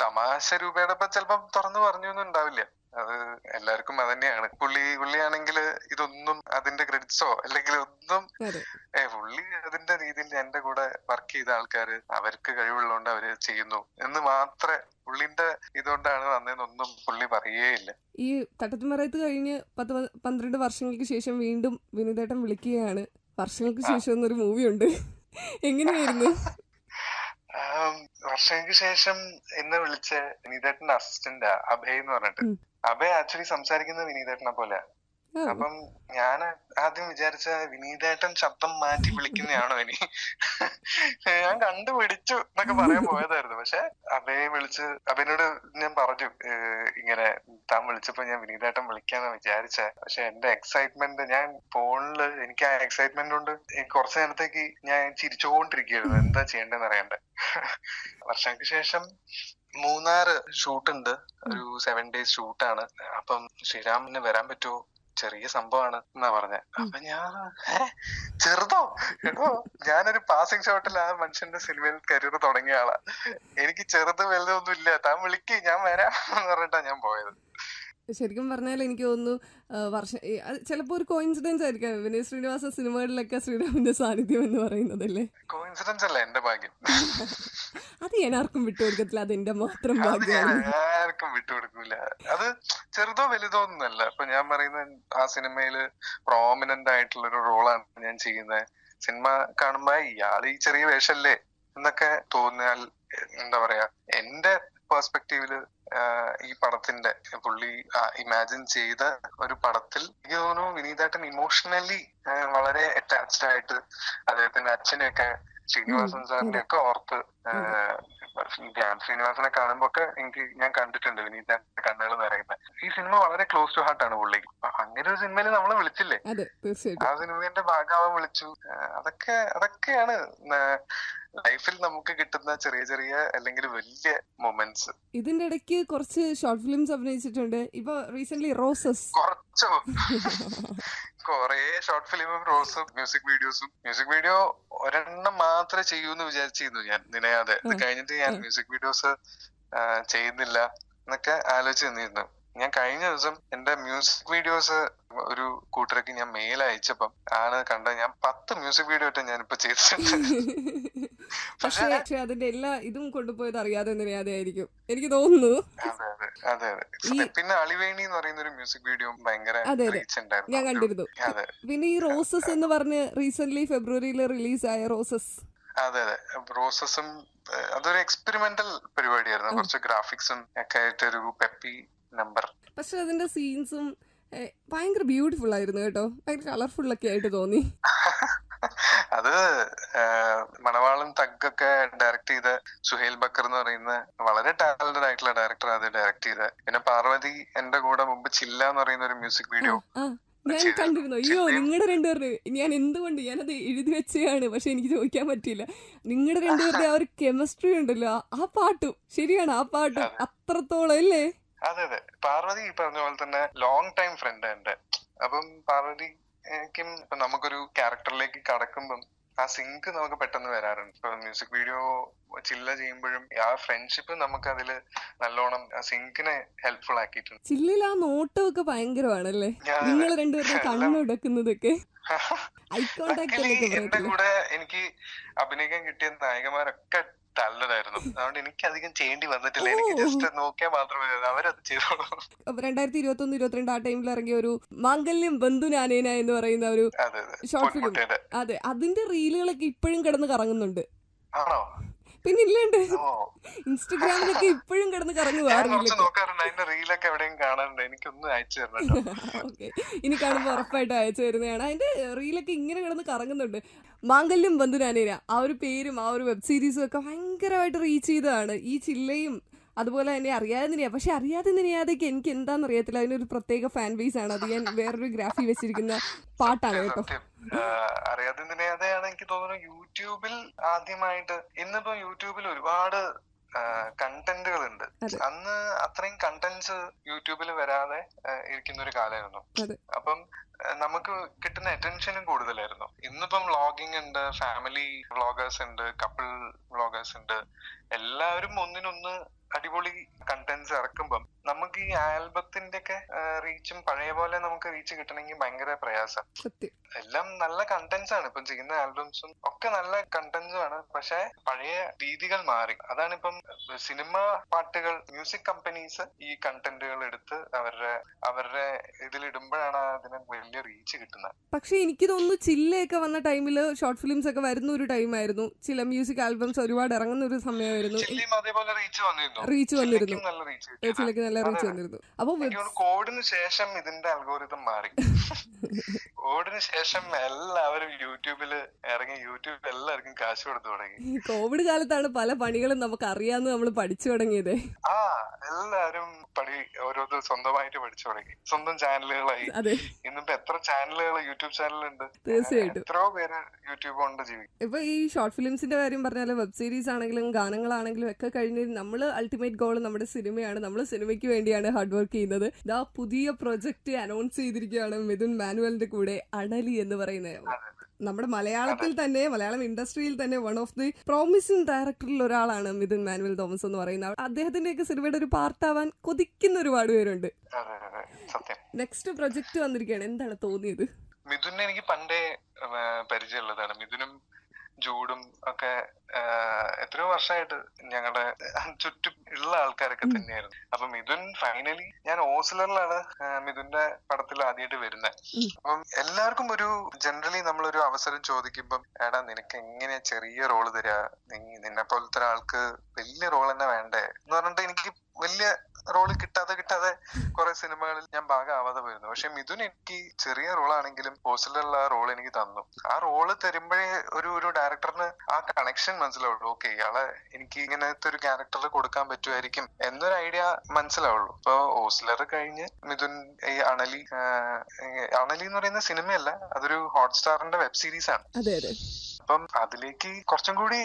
തമാശ രൂപയുടെ ചിലപ്പം തുറന്നു പറഞ്ഞൊന്നും ഉണ്ടാവില്ല. അത് എല്ലാവർക്കും അതന്നെയാണ്. പുള്ളിയാണെങ്കിൽ ഇതൊന്നും അതിന്റെ ക്രെഡിറ്റ്സോ അല്ലെങ്കിൽ ഒന്നും, പുള്ളി അതിന്റെ രീതിയിൽ എന്റെ കൂടെ വർക്ക് ചെയ്ത ആൾക്കാര് അവർക്ക് കഴിവുള്ളതുകൊണ്ട് അവര് ചെയ്യുന്നു എന്ന് മാത്രമേ, പുള്ളിന്റെ ഇതുകൊണ്ടാണ് വന്നതെന്നൊന്നും പുള്ളി പറയേയില്ല. ഈ തട്ടത്തുമറയത്ത് കഴിഞ്ഞ് 10-12 വർഷങ്ങൾക്ക് ശേഷം വീണ്ടും വിനീതേട്ടൻ വിളിക്കുകയാണ്. വർഷങ്ങൾക്ക് ശേഷം എന്നൊരു മൂവിയുണ്ട്, എങ്ങനെയായിരുന്നു? വർഷങ്ങൾക്ക് ശേഷം എന്നെ വിളിച്ച വിനീതേട്ടന്റെ അസിസ്റ്റന്റ് അഭയ് എന്ന് പറഞ്ഞിട്ട്, അഭയ് ആക്ച്വലി സംസാരിക്കുന്നത് വിനീതേട്ടനെ പോലെ. അപ്പം ഞാൻ ആദ്യം വിചാരിച്ച വിനീതേട്ടൻ ശബ്ദം മാറ്റി വിളിക്കുന്നതാണോ ഇനി, ഞാൻ കണ്ടുപിടിച്ചു എന്നൊക്കെ പറയാൻ പോയതായിരുന്നു. പക്ഷെ അഭയെ വിളിച്ച്, അഭയനോട് ഞാൻ പറഞ്ഞു ഇങ്ങനെ താൻ വിളിച്ചപ്പോ ഞാൻ വിനീതേട്ടൻ വിളിക്കാന്ന് വിചാരിച്ച, പക്ഷെ എന്റെ എക്സൈറ്റ്മെന്റ്, ഞാൻ ഫോണില് എനിക്ക് ആ എക്സൈറ്റ്മെന്റ് കൊണ്ട് കുറച്ചു നേരത്തേക്ക് ഞാൻ ചിരിച്ചുകൊണ്ടിരിക്കുകയായിരുന്നു, എന്താ ചെയ്യേണ്ടതെന്ന് അറിയണ്ടേ. വർഷങ്ങൾക്ക് ശേഷം മൂന്നാർ ഷൂട്ടുണ്ട്, ഒരു 7 days ഷൂട്ടാണ്. അപ്പം ശ്രീരാമിന് വരാൻ പറ്റുമോ, ചെറിയ സംഭവമാണ് എന്നാ പറഞ്ഞ. അപ്പൊ ഞാൻ ചെറുതോ എടോ, ഞാനൊരു പാസിംഗ് ഷോട്ടിൽ ആ മനുഷ്യന്റെ സിനിമയിൽ കരിയർ തുടങ്ങിയ ആളാ, എനിക്ക് ചെറുത് വലുതൊന്നും ഇല്ല, താൻ വിളിക്ക് ഞാൻ വരാം എന്ന് പറഞ്ഞിട്ടാ ഞാൻ പോയത്. ശരിക്കും പറഞ്ഞാൽ എനിക്ക് തോന്നുന്നു ചിലപ്പോ ഒരു കോയിൻസിഡൻസ് ആയിരിക്കാം വിനീത് ശ്രീനിവാസൻ സിനിമകളിലൊക്കെ ശ്രീരാമിന്റെ സാന്നിധ്യം എന്ന് പറയുന്നതല്ലേ. കോയിൻസിഡൻസ് അല്ല, എന്റെ ഭാഗ്യം. അത് ഞാൻ ആർക്കും വിട്ടുകൊടുക്കത്തില്ല, അത് എന്റെ മാത്രം ഭാഗ്യമാണ്. ആർക്കും വിട്ടുകൊടുക്കൂല. അത് ചെറുതോ വലുതോ ഒന്നല്ല. ഇപ്പൊ ഞാൻ പറയുന്ന ആ സിനിമയില് പ്രോമിനന്റ് ആയിട്ടുള്ള ഒരു റോളാണ് ഞാൻ ചെയ്യുന്നത്. സിനിമ കാണുമ്പോ ഇയാള് ഈ ചെറിയ വേഷല്ലേ എന്നൊക്കെ തോന്നിയാൽ, എന്താ പറയാ, എന്റെ പെർസ്പെക്റ്റീവില് ഈ പടത്തിന്റെ പുള്ളി ഇമാജിൻ ചെയ്ത ഒരു പടത്തിൽ എനിക്ക് തോന്നുന്നു വിനീതേട്ടൻ ഇമോഷണലി വളരെ അറ്റാച്ച്ഡ് ആയിട്ട് അദ്ദേഹത്തിന്റെ അച്ഛനെയൊക്കെ, ശ്രീനിവാസൻ സാറിനെ ഒക്കെ ഓർത്ത്, ശ്രീനിവാസനെ കാണുമ്പോ ഒക്കെ ഞാൻ കണ്ടിട്ടുണ്ട് വിനീതേട്ടന്റെ കണ്ണുകൾ നിറയുന്നത്. ഈ സിനിമ വളരെ ക്ലോസ് ടു ഹാർട്ട് ആണ് പുള്ളിക്ക്. അങ്ങനെ ഒരു സിനിമയിൽ നമ്മളെ വിളിച്ചില്ലേ, ആ സിനിമയുടെ ഭാഗമാവാൻ വിളിച്ചു. അതൊക്കെയാണ് ലൈഫിൽ നമുക്ക് കിട്ടുന്ന ചെറിയ ചെറിയ അല്ലെങ്കിൽ വലിയ മൊമെന്റ്സ്. ഇതിന്റെ ഇടയ്ക്ക് കുറച്ച് ഷോർട്ട് ഫിലിംസ് അഭിനയിച്ചിട്ടുണ്ട്. ഇപ്പൊ റീസെന്റ് റോസസ്, കൊറേ ഷോർട്ട് ഫിലിമും റോസും മ്യൂസിക് വീഡിയോ ഒരെണ്ണം മാത്രമേ ചെയ്യൂന്ന് വിചാരിച്ചിരുന്നു ഞാൻ നിനയാതെ. ഇത് കഴിഞ്ഞിട്ട് ഞാൻ മ്യൂസിക് വീഡിയോസ് ചെയ്യുന്നില്ല എന്നൊക്കെ ആലോചിച്ച് നിന്നിരുന്നു. ഞാൻ കഴിഞ്ഞ ദിവസം എന്റെ മ്യൂസിക് വീഡിയോസ് ഒരു കൂട്ടർക്ക് ഞാൻ മെയിൽ അയച്ചപ്പം ആണ് കണ്ട, ഞാൻ 10 മ്യൂസിക് വീഡിയോ ആയിട്ട് ഞാനിപ്പോ ചെയ്തിട്ടുണ്ട്. പക്ഷെ അതിന്റെ എല്ലാ ഇതും കൊണ്ടുപോയത് അറിയാതെ ആയിരിക്കും എനിക്ക് തോന്നുന്നു. അതെ. പിന്നെ അളിവേണി എന്ന് പറയുന്ന ഒരു മ്യൂസിക് വീഡിയോ ഭയങ്കര ഞാൻ കണ്ടിരുന്നു. പിന്നെ ഈ റോസസ് എന്ന് പറഞ്ഞ് റീസെന്റ് ഫെബ്രുവരിയിൽ റിലീസായ റോസസ്. അതെ, റോസസും അതൊരു എക്സ്പെരിമെന്റൽ പരിപാടിയായിരുന്നു. കുറച്ച് ഗ്രാഫിക്സും ഒക്കെ ആയിട്ടൊരു പെപ്പി നമ്പർ. പക്ഷെ അതിന്റെ സീൻസും ഭയങ്കര ബ്യൂട്ടിഫുൾ ആയിരുന്നു കേട്ടോ, ഭയങ്കര കളർഫുൾ ഒക്കെ ആയിട്ട് തോന്നി. അത് മണവാളൻ തഗ്ഗൊക്കെ ഡയറക്ട് ചെയ്ത സുഹേൽ ബക്കർ എന്ന് പറയുന്ന വളരെ ടാലന്റഡ് ആയിട്ടുള്ള ഡയറക്ടർ അത് ഡയറക്ട് ചെയ്ത. പിന്നെ പാർവതി എന്റെ കൂടെ മുമ്പ് ചില്ല എന്ന് പറയുന്ന ഒരു മ്യൂസിക് വീഡിയോ ഞാൻ കണ്ടിരുന്നു. അയ്യോ, നിങ്ങളുടെ രണ്ടുപേരുടെ ഞാൻ എന്തുകൊണ്ട് ഞാനത് എഴുതി വെച്ചതാണ്, പക്ഷെ എനിക്ക് ചോദിക്കാൻ പറ്റിയില്ല. നിങ്ങളുടെ രണ്ടുപേരുടെ ആ ഒരു കെമിസ്ട്രി ഉണ്ടല്ലോ, ആ പാട്ടും ശരിയാണ്, ആ പാട്ടും അത്രത്തോളം അല്ലേ. അതെ, പാർവതി ഈ പറഞ്ഞ പോലെ തന്നെ ലോങ് ടൈം ഫ്രണ്ട് എന്റെ. അപ്പം പാർവതിക്കും ഇപ്പൊ നമുക്കൊരു ക്യാരക്ടറിലേക്ക് കടക്കുമ്പം ആ സിങ്ക് നമുക്ക് പെട്ടെന്ന് വരാറുണ്ട്. ഇപ്പൊ മ്യൂസിക് വീഡിയോ ചില്ല ചെയ്യുമ്പോഴും ആ ഫ്രണ്ട്ഷിപ്പ് നമുക്ക് അതില് നല്ലോണം സിങ്കിനെ ഹെൽപ്ഫുൾ ആക്കിയിട്ടുണ്ട്. ചില്ലിൽ ആ നോട്ടമൊക്കെ ഭയങ്കരമാണല്ലേ, നിങ്ങൾ രണ്ടുപേരുടെ കണ്ണുടക്കുന്നതൊക്കെ. എന്റെ കൂടെ എനിക്ക് അഭിനയിക്കാൻ കിട്ടിയ നായകന്മാരൊക്കെ നല്ലതായിരുന്നു. അതുകൊണ്ട് എനിക്ക് അധികം ചെയ്യേണ്ടി വന്നിട്ടില്ല, എനിക്ക് ജസ്റ്റ് നോക്കിയാൽ മാത്രമേ അവരത് ചെയ്തോളൂ. 2021-22 ആ ടൈമിൽ ഇറങ്ങിയ ഒരു മാംഗല്യം ബന്ധു നാനേന എന്ന് പറയുന്ന ഒരു ഷോർട്ട് ഫിലിം, അതെ, അതിന്റെ റീലുകളൊക്കെ ഇപ്പോഴും കിടന്ന് കറങ്ങുന്നുണ്ട്. ആണോ? പിന്നെ ഇല്ലേണ്ട്, ഇൻസ്റ്റഗ്രാമിലൊക്കെ ഇപ്പോഴും കിടന്ന് കറങ്ങുക. ഓക്കെ, ഇനി കാണുമ്പോ ഉറപ്പായിട്ടും അയച്ചു തരുന്നതാണ്. അതിന്റെ റീലൊക്കെ ഇങ്ങനെ കിടന്ന് കറങ്ങുന്നുണ്ട്. മാംഗല്യം ബന്ധു നാനേന ആ ഒരു പേരും ആ ഒരു വെബ് സീരീസും ഒക്കെ ഭയങ്കരമായിട്ട് റീച്ച് ചെയ്തതാണ്. ഈ ചില്ലയും അതുപോലെ തന്നെ അറിയാതെ നിനയാ. പക്ഷെ അറിയാതെ നിനയാതൊക്കെ എനിക്ക് എന്താണെന്ന് അറിയത്തില്ല, അതിനൊരു പ്രത്യേക ഫാൻ ബേസ് ആണ്. അത് ഞാൻ വേറൊരു ഗ്രാഫി വെച്ചിരിക്കുന്ന പാട്ടാണ് കേട്ടോ. അറിയാതെ നിനയാതെയാണ് എനിക്ക് തോന്നുന്നു യൂട്യൂബിൽ ആദ്യമായിട്ട്. ഇന്നിപ്പോ യൂട്യൂബിൽ ഒരുപാട് കണ്ടന്റുകളുണ്ട്. അതെ. അന്ന് അത്രയും കണ്ടന്റ്സ് യൂട്യൂബിൽ വരാതെ ഇരിക്കുന്ന ഒരു കാലമായിരുന്നു. അതെ. അപ്പം നമുക്ക് കിട്ടുന്ന അറ്റൻഷനും കൂടുതലായിരുന്നു. ഇന്നിപ്പം വ്ളോഗിംഗ് ഉണ്ട്, ഫാമിലി വ്ളോഗേഴ്സ് ഉണ്ട്, കപ്പിൾ വ്ളോഗേഴ്സ് ഉണ്ട്. എല്ലാവരും ഒന്നിനൊന്ന് അടിപൊളി കണ്ടന്റ്സ് ഇറക്കുമ്പം നമുക്ക് ഈ ആൽബത്തിന്റെ ഒക്കെ റീച്ചും പഴയ പോലെ നമുക്ക് റീച്ച് കിട്ടണമെങ്കിൽ ഭയങ്കര പ്രയാസം. സത്യം. എല്ലാം നല്ല കണ്ടന്റ്സ് ആണ്. ഇപ്പം ചെയ്യുന്ന ആൽബംസും ഒക്കെ നല്ല കണ്ടന്റ്സും ആണ്. പക്ഷെ പഴയ രീതികൾ മാറി. അതാണ് ഇപ്പം സിനിമ പാട്ടുകൾ, മ്യൂസിക് കമ്പനീസ് ഈ കണ്ടന്റുകൾ എടുത്ത് അവരുടെ ഇതിലിടുമ്പോഴാണ് അതിന് വലിയ റീച്ച് കിട്ടുന്നത്. പക്ഷെ എനിക്ക് തോന്നുന്നു ചില്ലയൊക്കെ വന്ന ടൈമില് ഷോർട്ട് ഫിലിംസ് ഒക്കെ വരുന്ന ഒരു ടൈമായിരുന്നു. ചില മ്യൂസിക് ആൽബംസ് ഒരുപാട് ഇറങ്ങുന്ന ഒരു സമയമായിരുന്നു. ചില്ലിയും അതേപോലെ റീച്ച് വന്നിരുന്നു. വന്നിരുന്നു. നല്ല റീച്ച് ചിലക്ക് നല്ല റീച്ച് വന്നിരുന്നു. അപ്പൊ കോഡിന് ശേഷം ഇതിന്റെ അൽഗോരിതം മാറി. കോവിഡിന് ശേഷം എല്ലാവരും യൂട്യൂബില് ഇറങ്ങി, യൂട്യൂബ് എല്ലാവർക്കും കാശ് കൊടുത്തു തുടങ്ങി. കോവിഡ് കാലത്താണ് പല പണികളും നമുക്ക് അറിയാന്ന് നമ്മൾ പഠിച്ചു തുടങ്ങിയത്. എല്ലാരും ഓരോരുത്തർ സ്വന്തമായിട്ട് പഠിച്ചു തുടങ്ങി. സ്വന്തം ചാനലുകളായി. ഇന്നിപ്പോ എത്ര ചാനലുകൾ, യൂട്യൂബ് ചാനലുണ്ട്. തീർച്ചയായിട്ടും എത്രയോ പേര് യൂട്യൂബ് കൊണ്ട് ജീവിക്കും. ഇപ്പൊ ഈ ഷോർട്ട് ഫിലിംസിന്റെ കാര്യം പറഞ്ഞാല് വെബ് സീരീസ് ആണെങ്കിലും ഗാനങ്ങളാണെങ്കിലും ഒക്കെ കഴിഞ്ഞ് നമ്മള് അൾട്ടിമേറ്റ് ഗോൾ നമ്മുടെ സിനിമയാണ്. നമ്മൾ സിനിമയ്ക്ക് വേണ്ടിയാണ് ഹാർഡ് വർക്ക് ചെയ്യുന്നത്. ഇതാ പുതിയ പ്രൊജക്ട് അനൗൺസ് ചെയ്തിരിക്കുകയാണ് മിഥുൻ മാനുവലിന്റെ കൂടെ, അണലി എന്ന് പറയുന്നത്. നമ്മുടെ മലയാളത്തിൽ തന്നെ, മലയാളം ഇൻഡസ്ട്രിയിൽ തന്നെ വൺ ഓഫ് ദി പ്രോമിസിംഗ് ഡയറക്ടറിൽ ഒരാളാണ് മിഥുൻ മാനുവൽ തോമസ് എന്ന് പറയുന്നത്. അദ്ദേഹത്തിന്റെയൊക്കെ സിനിമയുടെ ഒരു പാർട്ടാവാൻ കൊതിക്കുന്ന ഒരുപാട് പേരുണ്ട്. നെക്സ്റ്റ് പ്രൊജക്ട് വന്നിരിക്കുകയാണ്. എന്താണ് തോന്നിയത്? മിഥുനെ എനിക്ക് പണ്ടേ പരിചയമുള്ളതാണ്. മിഥുനും ജൂഡും ഒക്കെ എത്രയോ വർഷമായിട്ട് ഞങ്ങളുടെ ചുറ്റും ഉള്ള ആൾക്കാരൊക്കെ തന്നെയായിരുന്നു. അപ്പൊ മിഥുൻ ഫൈനലി, ഞാൻ ഓസ്ലറിലാണ് മിഥുന്റെ പടത്തിൽ ആദ്യമായിട്ട് വരുന്നത്. അപ്പം എല്ലാവർക്കും ഒരു ജനറലി നമ്മളൊരു അവസരം ചോദിക്കുമ്പം, എടാ നിനക്ക് എങ്ങനെയാ ചെറിയ റോള് തരാ, നിന്നെ പോലത്തെ ഒരാൾക്ക് വലിയ റോൾ തന്നെ വേണ്ടേ എന്ന് പറഞ്ഞിട്ട് എനിക്ക് വലിയ റോള് കിട്ടാതെ കുറെ സിനിമകളിൽ ഞാൻ ഭാഗമാവാതെ പോയിരുന്നു. പക്ഷെ മിഥുൻ എനിക്ക് ചെറിയ റോളാണെങ്കിലും ഹോസ്റ്റലിലുള്ള റോൾ എനിക്ക് തന്നു. ആ റോള് തരുമ്പോഴേ ഒരു ഡയറക്ടറിന് ആ കണക്ഷൻ മനസ്സിലാവുള്ളൂ. ഓക്കെ, ഇയാളെ എനിക്ക് ഇങ്ങനത്തെ ഒരു ക്യാരക്ടർ കൊടുക്കാൻ പറ്റുമായിരിക്കും എന്നൊരു ഐഡിയ മനസ്സിലാവുള്ളൂ. ഇപ്പൊ ഹോസ്റ്റലർ കഴിഞ്ഞ് മിഥുൻ ഈ അണലി എന്ന് പറയുന്ന സിനിമയല്ല, അതൊരു ഹോട്ട്സ്റ്റാറിന്റെ വെബ് സീരീസ് ആണ്. അപ്പം അതിലേക്ക് കുറച്ചും കൂടി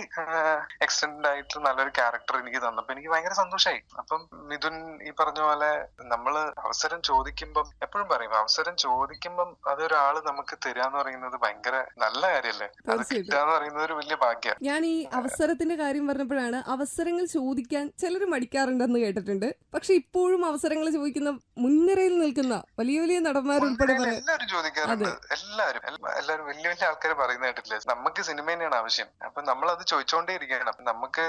എക്സ്റ്റെൻഡ് ആയിട്ട് നല്ലൊരു ക്യാരക്ടർ എനിക്ക് തന്നപ്പോ എനിക്ക് ഭയങ്കര സന്തോഷമായി. അപ്പം മിഥുൻ ഈ പറഞ്ഞ പോലെ നമ്മള് അവസരം ചോദിക്കുമ്പം, എപ്പോഴും പറയും, അവസരം ചോദിക്കുമ്പം അതൊരാള് നമുക്ക് തരാന്ന് പറയുന്നത് ഭയങ്കര നല്ല കാര്യല്ലേ. അത് കിട്ടാന്ന് പറയുന്നത് ഒരു വലിയ ഭാഗ്യം. ഞാൻ ഈ അവസരത്തിന്റെ കാര്യം പറഞ്ഞപ്പോഴാണ്, അവസരങ്ങൾ ചോദിക്കാൻ ചിലർ മടിക്കാറുണ്ടെന്ന് കേട്ടിട്ടുണ്ട്. പക്ഷെ ഇപ്പോഴും അവസരങ്ങൾ ചോദിക്കുന്ന മുൻനിരയിൽ നിൽക്കുന്ന വലിയ വലിയ നടന്മാരുൾപ്പെടെ എല്ലാവരും ചോദിക്കാറുണ്ട്. എല്ലാവരും വലിയ വലിയ ആൾക്കാർ പറയുന്ന കേട്ടില്ലേ, നമുക്ക് സിനിമ തന്നെയാണ് ആവശ്യം. അപ്പൊ നമ്മൾ അത് ചോദിച്ചോണ്ടേ ഇരിക്കുകയാണ്. അപ്പൊ നമുക്ക്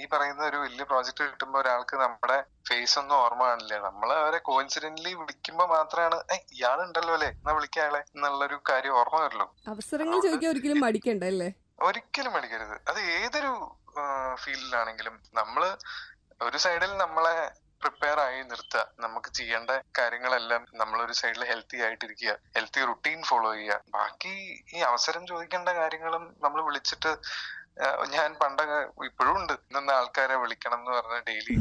ഈ പറയുന്ന ഒരു വലിയ പ്രോജക്ട് കിട്ടുമ്പോ ഒരാൾക്ക് നമ്മുടെ ഫേസ് ഒന്നും ഓർമ്മ കാണില്ല. നമ്മള് അവരെ കോയിൻസിഡന്റലി വിളിക്കുമ്പോ മാത്രമാണ് ഇയാളുണ്ടല്ലോ അല്ലെ, എന്നാ വിളിക്കാളെ എന്നുള്ളൊരു കാര്യം ഓർമ്മ വരുള്ളൂ. അവസരങ്ങൾ ചോദിക്കാൻ ഒരിക്കലും മടിക്കണ്ടല്ലേ? ഒരിക്കലും മടിക്കരുത്. അത് ഏതൊരു ഫീൽഡിലാണെങ്കിലും നമ്മള് ഒരു സൈഡിൽ നമ്മളെ പ്രിപ്പയർ ആയി നിർത്തുക. നമുക്ക് ചെയ്യേണ്ട കാര്യങ്ങളെല്ലാം നമ്മളൊരു സൈഡിൽ ഹെൽത്തി ആയിട്ടിരിക്കുക, ഹെൽത്തി റുട്ടീൻ ഫോളോ ചെയ്യുക. ബാക്കി ഈ അവസരം ചോദിക്കേണ്ട കാര്യങ്ങളും നമ്മൾ വിളിച്ചിട്ട്, ഞാൻ പണ്ടൊക്കെ ഇപ്പോഴും ഉണ്ട്, ഇന്ന ആൾക്കാരെ വിളിക്കണം എന്ന് പറഞ്ഞ ഡെയിലി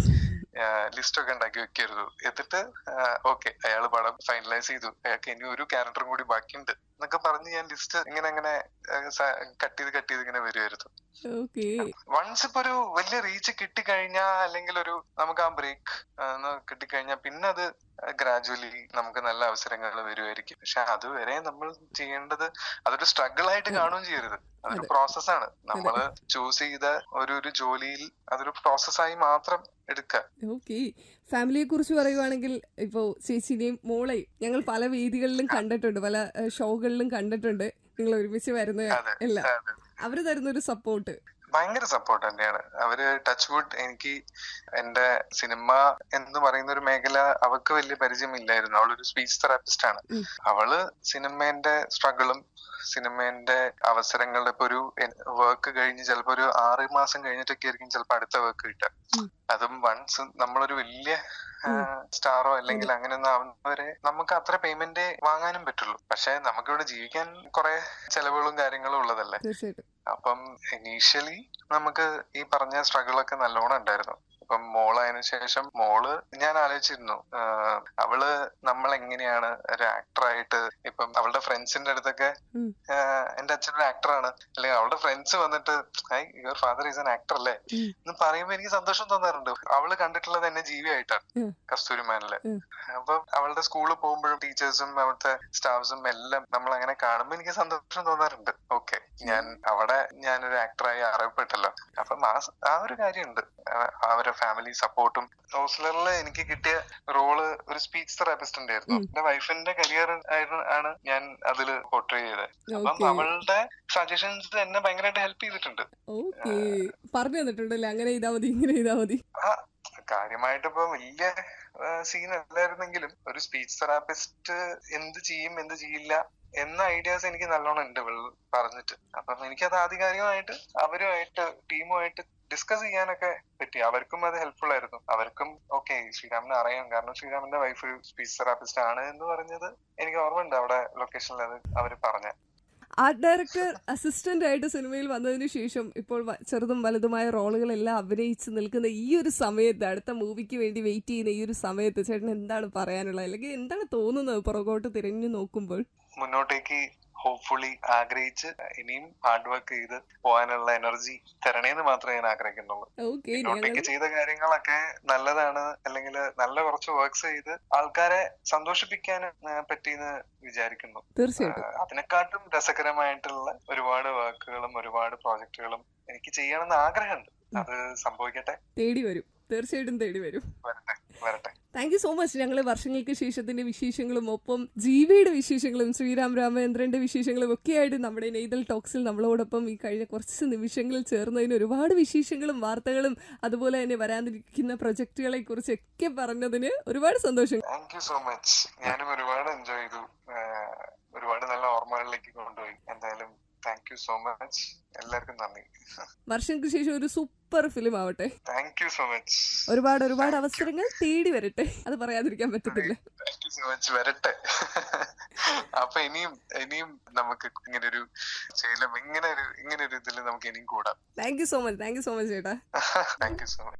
ലിസ്റ്റ് ഒക്കെ ഉണ്ടാക്കി വെക്കരുത്. എന്നിട്ട് ഓക്കെ, അയാള് പടം ഫൈനലൈസ് ചെയ്തു, അയാൾക്ക് ഇനി ഒരു ക്യാരക്ടറും കൂടി ബാക്കിയുണ്ട് എന്നൊക്കെ പറഞ്ഞ് ഞാൻ ലിസ്റ്റ് ഇങ്ങനെ കട്ട് ചെയ്ത് ഇങ്ങനെ വരുമായിരുന്നു. വൺസ് ഇപ്പൊ ഒരു വലിയ റീച്ച് കിട്ടിക്കഴിഞ്ഞാ, അല്ലെങ്കിൽ ഒരു നമുക്ക് ആ ബ്രേക്ക് കിട്ടിക്കഴിഞ്ഞാൽ പിന്നെ അത് ഗ്രാജുവലി നമുക്ക് നല്ല അവസരങ്ങൾ വരുമായിരിക്കും. പക്ഷെ അതുവരെ നമ്മൾ ചെയ്യേണ്ടത്, അതൊരു സ്ട്രഗിൾ ആയിട്ട് കാണുകയും ചെയ്യരുത്. അതൊരു പ്രോസസ്സാണ്. നമ്മള് ചൂസ് ചെയ്ത ഒരു ജോലിയിൽ അതൊരു പ്രോസസ്സായി മാത്രം എടുക്കുക. ഫാമിലിയെ കുറിച്ച് പറയുവാണെങ്കിൽ, ഇപ്പോ ചേച്ചിനെയും മോളെയും ഞങ്ങൾ പല വേദികളിലും കണ്ടിട്ടുണ്ട്, പല ഷോകളിലും കണ്ടിട്ടുണ്ട്. നിങ്ങൾ ഒരുമിച്ച് വരുന്ന എല്ലാം അവര് തരുന്ന ഒരു സപ്പോർട്ട് ഭയങ്കര സപ്പോർട്ട് തന്നെയാണ്. അവര് ടച്ച് വുഡ്, എനിക്ക് എന്റെ സിനിമ എന്ന് പറയുന്ന ഒരു മേഖല അവൾക്ക് വലിയ പരിചയമില്ലായിരുന്നു. അവളൊരു സ്പീച്ച് തെറാപ്പിസ്റ്റ് ആണ്. അവള് സിനിമേന്റെ സ്ട്രഗിളും സിനിമേന്റെ അവസരങ്ങളുടെ, ഇപ്പൊ ഒരു വർക്ക് കഴിഞ്ഞ് ചിലപ്പോ ഒരു 6 മാസം കഴിഞ്ഞിട്ടൊക്കെ ആയിരിക്കും ചിലപ്പോ അടുത്ത വർക്ക് കിട്ടുക. അതും വൺസ് നമ്മളൊരു വലിയ സ്റ്റാറോ അല്ലെങ്കിൽ അങ്ങനെ ഒന്നും ആവുന്നവരെ നമുക്ക് അത്ര പേയ്മെന്റ് വാങ്ങാനും പറ്റുള്ളൂ. പക്ഷെ നമുക്കിവിടെ ജീവിക്കാൻ കുറെ ചെലവുകളും കാര്യങ്ങളും ഉള്ളതല്ലേ. അപ്പം ഇനീഷ്യലി നമുക്ക് ഈ പറഞ്ഞ സ്ട്രഗിളൊക്കെ നല്ലോണം ഉണ്ടായിരുന്നു. ഇപ്പം മോളായതിനു ശേഷം മോള് ഞാൻ ആലോചിച്ചിരുന്നു, അവള് നമ്മളെങ്ങനെയാണ് ഒരു ആക്ടറായിട്ട്, ഇപ്പം അവളുടെ ഫ്രണ്ട്സിന്റെ അടുത്തൊക്കെ എന്റെ അച്ഛനൊരു ആക്ടറാണ്, അല്ലെങ്കിൽ അവളുടെ ഫ്രണ്ട്സ് വന്നിട്ട് your father is an actor അല്ലേ എന്ന് പറയുമ്പോ എനിക്ക് സന്തോഷം തോന്നാറുണ്ട്. അവള് കണ്ടിട്ടുള്ളത് എന്നെ ജീവിയായിട്ടാണ് കസ്തൂരിമാനില്. അപ്പൊ അവളുടെ സ്കൂളിൽ പോകുമ്പോഴും ടീച്ചേഴ്സും അവിടുത്തെ സ്റ്റാഫ്സും എല്ലാം നമ്മൾ അങ്ങനെ കാണുമ്പോ എനിക്ക് സന്തോഷം തോന്നാറുണ്ട്. ഓക്കെ, അവിടെ ഞാനൊരു ആക്ടറായി അറിയപ്പെട്ടല്ലോ. അപ്പം ആ ഒരു കാര്യമുണ്ട്. അവരുടെ ഫാമിലി സപ്പോർട്ടും. ഹോസ്റ്റലറിൽ എനിക്ക് കിട്ടിയ റോള് ഒരു സ്പീച്ച് തെറാപ്പിസ്റ്റിന്റെ ആയിരുന്നു. എന്റെ വൈഫിന്റെ കരിയർ ആണ് ഞാൻ അതില് പോർട്രേ ചെയ്തത്. അപ്പം അവളുടെ സജഷൻസ് എന്നെ ഭയങ്കരമായിട്ട് ഹെൽപ്പ് ചെയ്തിട്ടുണ്ട്. പറഞ്ഞു തന്നിട്ടുണ്ടല്ലേ, അങ്ങനെ ചെയ്താൽ മതി, ഇങ്ങനെ ചെയ്താൽ മതി. കാര്യമായിട്ട് ഇപ്പൊ വലിയ സീൻ അല്ലായിരുന്നെങ്കിലും ഒരു സ്പീച്ച് തെറാപ്പിസ്റ്റ് എന്ത് ചെയ്യും എന്ത് ചെയ്യില്ല എന്ന ഐഡിയാസ് എനിക്ക് നല്ലോണം ഉണ്ട് പറഞ്ഞിട്ട്. അപ്പം എനിക്കത് ആധികാരികമായിട്ട് അവരുമായിട്ട് ടീമുമായിട്ട് ഡിസ്കസ് ചെയ്യാനൊക്കെ പറ്റി. അവർക്കും അത് ഹെൽപ്ഫുൾ ആയിരുന്നു. അവർക്കും ഓക്കെ, ശ്രീരാമിനെ അറിയാം, കാരണം ശ്രീരാമിന്റെ വൈഫ് ഒരു സ്പീച്ച് തെറാപ്പിസ്റ്റ് ആണ് എന്ന് പറഞ്ഞത് എനിക്ക് ഓർമ്മയുണ്ട്. അവിടെ ലൊക്കേഷനിൽ അത് അവര് പറഞ്ഞ. ആർട്ട് ഡയറക്ടർ അസിസ്റ്റന്റ് ആയിട്ട് സിനിമയിൽ വന്നതിന് ശേഷം ഇപ്പോൾ ചെറുതും വലുതുമായ റോളുകളെല്ലാം അഭിനയിച്ച് നിൽക്കുന്ന ഈ ഒരു സമയത്ത്, അടുത്ത മൂവിക്ക് വേണ്ടി വെയിറ്റ് ചെയ്യുന്ന ഈ ഒരു സമയത്ത് ചേട്ടൻ എന്താണ് പറയാനുള്ളത്, അല്ലെങ്കിൽ എന്താണ് തോന്നുന്നത് പുറകോട്ട് തിരിഞ്ഞു നോക്കുമ്പോൾ? മുന്നോട്ടേക്ക് ഹോപ്പ്ഫുള്ളി ആഗ്രഹിച്ച് ഇനിയും ഹാർഡ് വർക്ക് ചെയ്ത് പോകാനുള്ള എനർജി തരണേന്ന് മാത്രമേ ഞാൻ ആഗ്രഹിക്കുന്നുള്ളൂ. മുന്നോട്ടേക്ക് ചെയ്ത കാര്യങ്ങളൊക്കെ നല്ലതാണ്, അല്ലെങ്കിൽ നല്ല കുറച്ച് വർക്ക്സ് ചെയ്ത് ആൾക്കാരെ സന്തോഷിപ്പിക്കാൻ പറ്റിയെന്ന് വിചാരിക്കുന്നു. തീർച്ചയായിട്ടും അതിനെക്കാട്ടും രസകരമായിട്ടുള്ള ഒരുപാട് വർക്കുകളും ഒരുപാട് പ്രോജക്റ്റുകളും എനിക്ക് ചെയ്യണമെന്ന് ആഗ്രഹമുണ്ട്. അത് സംഭവിക്കട്ടെ. തേടി വരും, തീർച്ചയായിട്ടും തേടി വരും. വരട്ടെ. Thank you so much. ഞങ്ങള് വർഷങ്ങൾക്ക് ശേഷത്തിന്റെ വിശേഷങ്ങളും ഒപ്പം ജീവിയുടെ വിശേഷങ്ങളും ശ്രീരാം രാമചന്ദ്രന്റെ വിശേഷങ്ങളും ഒക്കെ ആയിട്ട് നമ്മുടെ നെയ്തൽ ടോക്സിൽ നമ്മളോടൊപ്പം ഈ കഴിഞ്ഞ കുറച്ച് നിമിഷങ്ങളിൽ ചേർന്നതിന് ഒരുപാട് വിശേഷങ്ങളും വാർത്തകളും അതുപോലെ തന്നെ വരാനിരിക്കുന്ന പ്രൊജക്ടുകളെ കുറിച്ചൊക്കെ പറഞ്ഞതിന് ഒരുപാട് സന്തോഷം. Thank you so much. ഞാനും ഒരുപാട് എൻജോയ് ചെയ്തു. ഒരുപാട് നല്ല ഓർമ്മകളിലേക്ക് കൊണ്ടുപോയി. എന്തായാലും താങ്ക് യു സോ മച്ച്. എല്ലാവർക്കും നന്ദി. വർഷങ്ങൾക്ക് ശേഷം ഒരു സൂപ്പർ ഫിലിം ആവട്ടെ. Thank you so much. ഒരുപാട് അവസരങ്ങൾ തേടി വരട്ടെ, അത് പറയാതിരിക്കാൻ പറ്റത്തില്ല. Thank you so much. വരട്ടെ. അപ്പൊ ഇനിയും നമുക്ക് ഇങ്ങനൊരു ഇങ്ങനൊരു ഇതിൽ നമുക്ക് ഇനിയും കൂടാം. താങ്ക് യു സോ മച്ച് ചേട്ടാ. Thank you so much.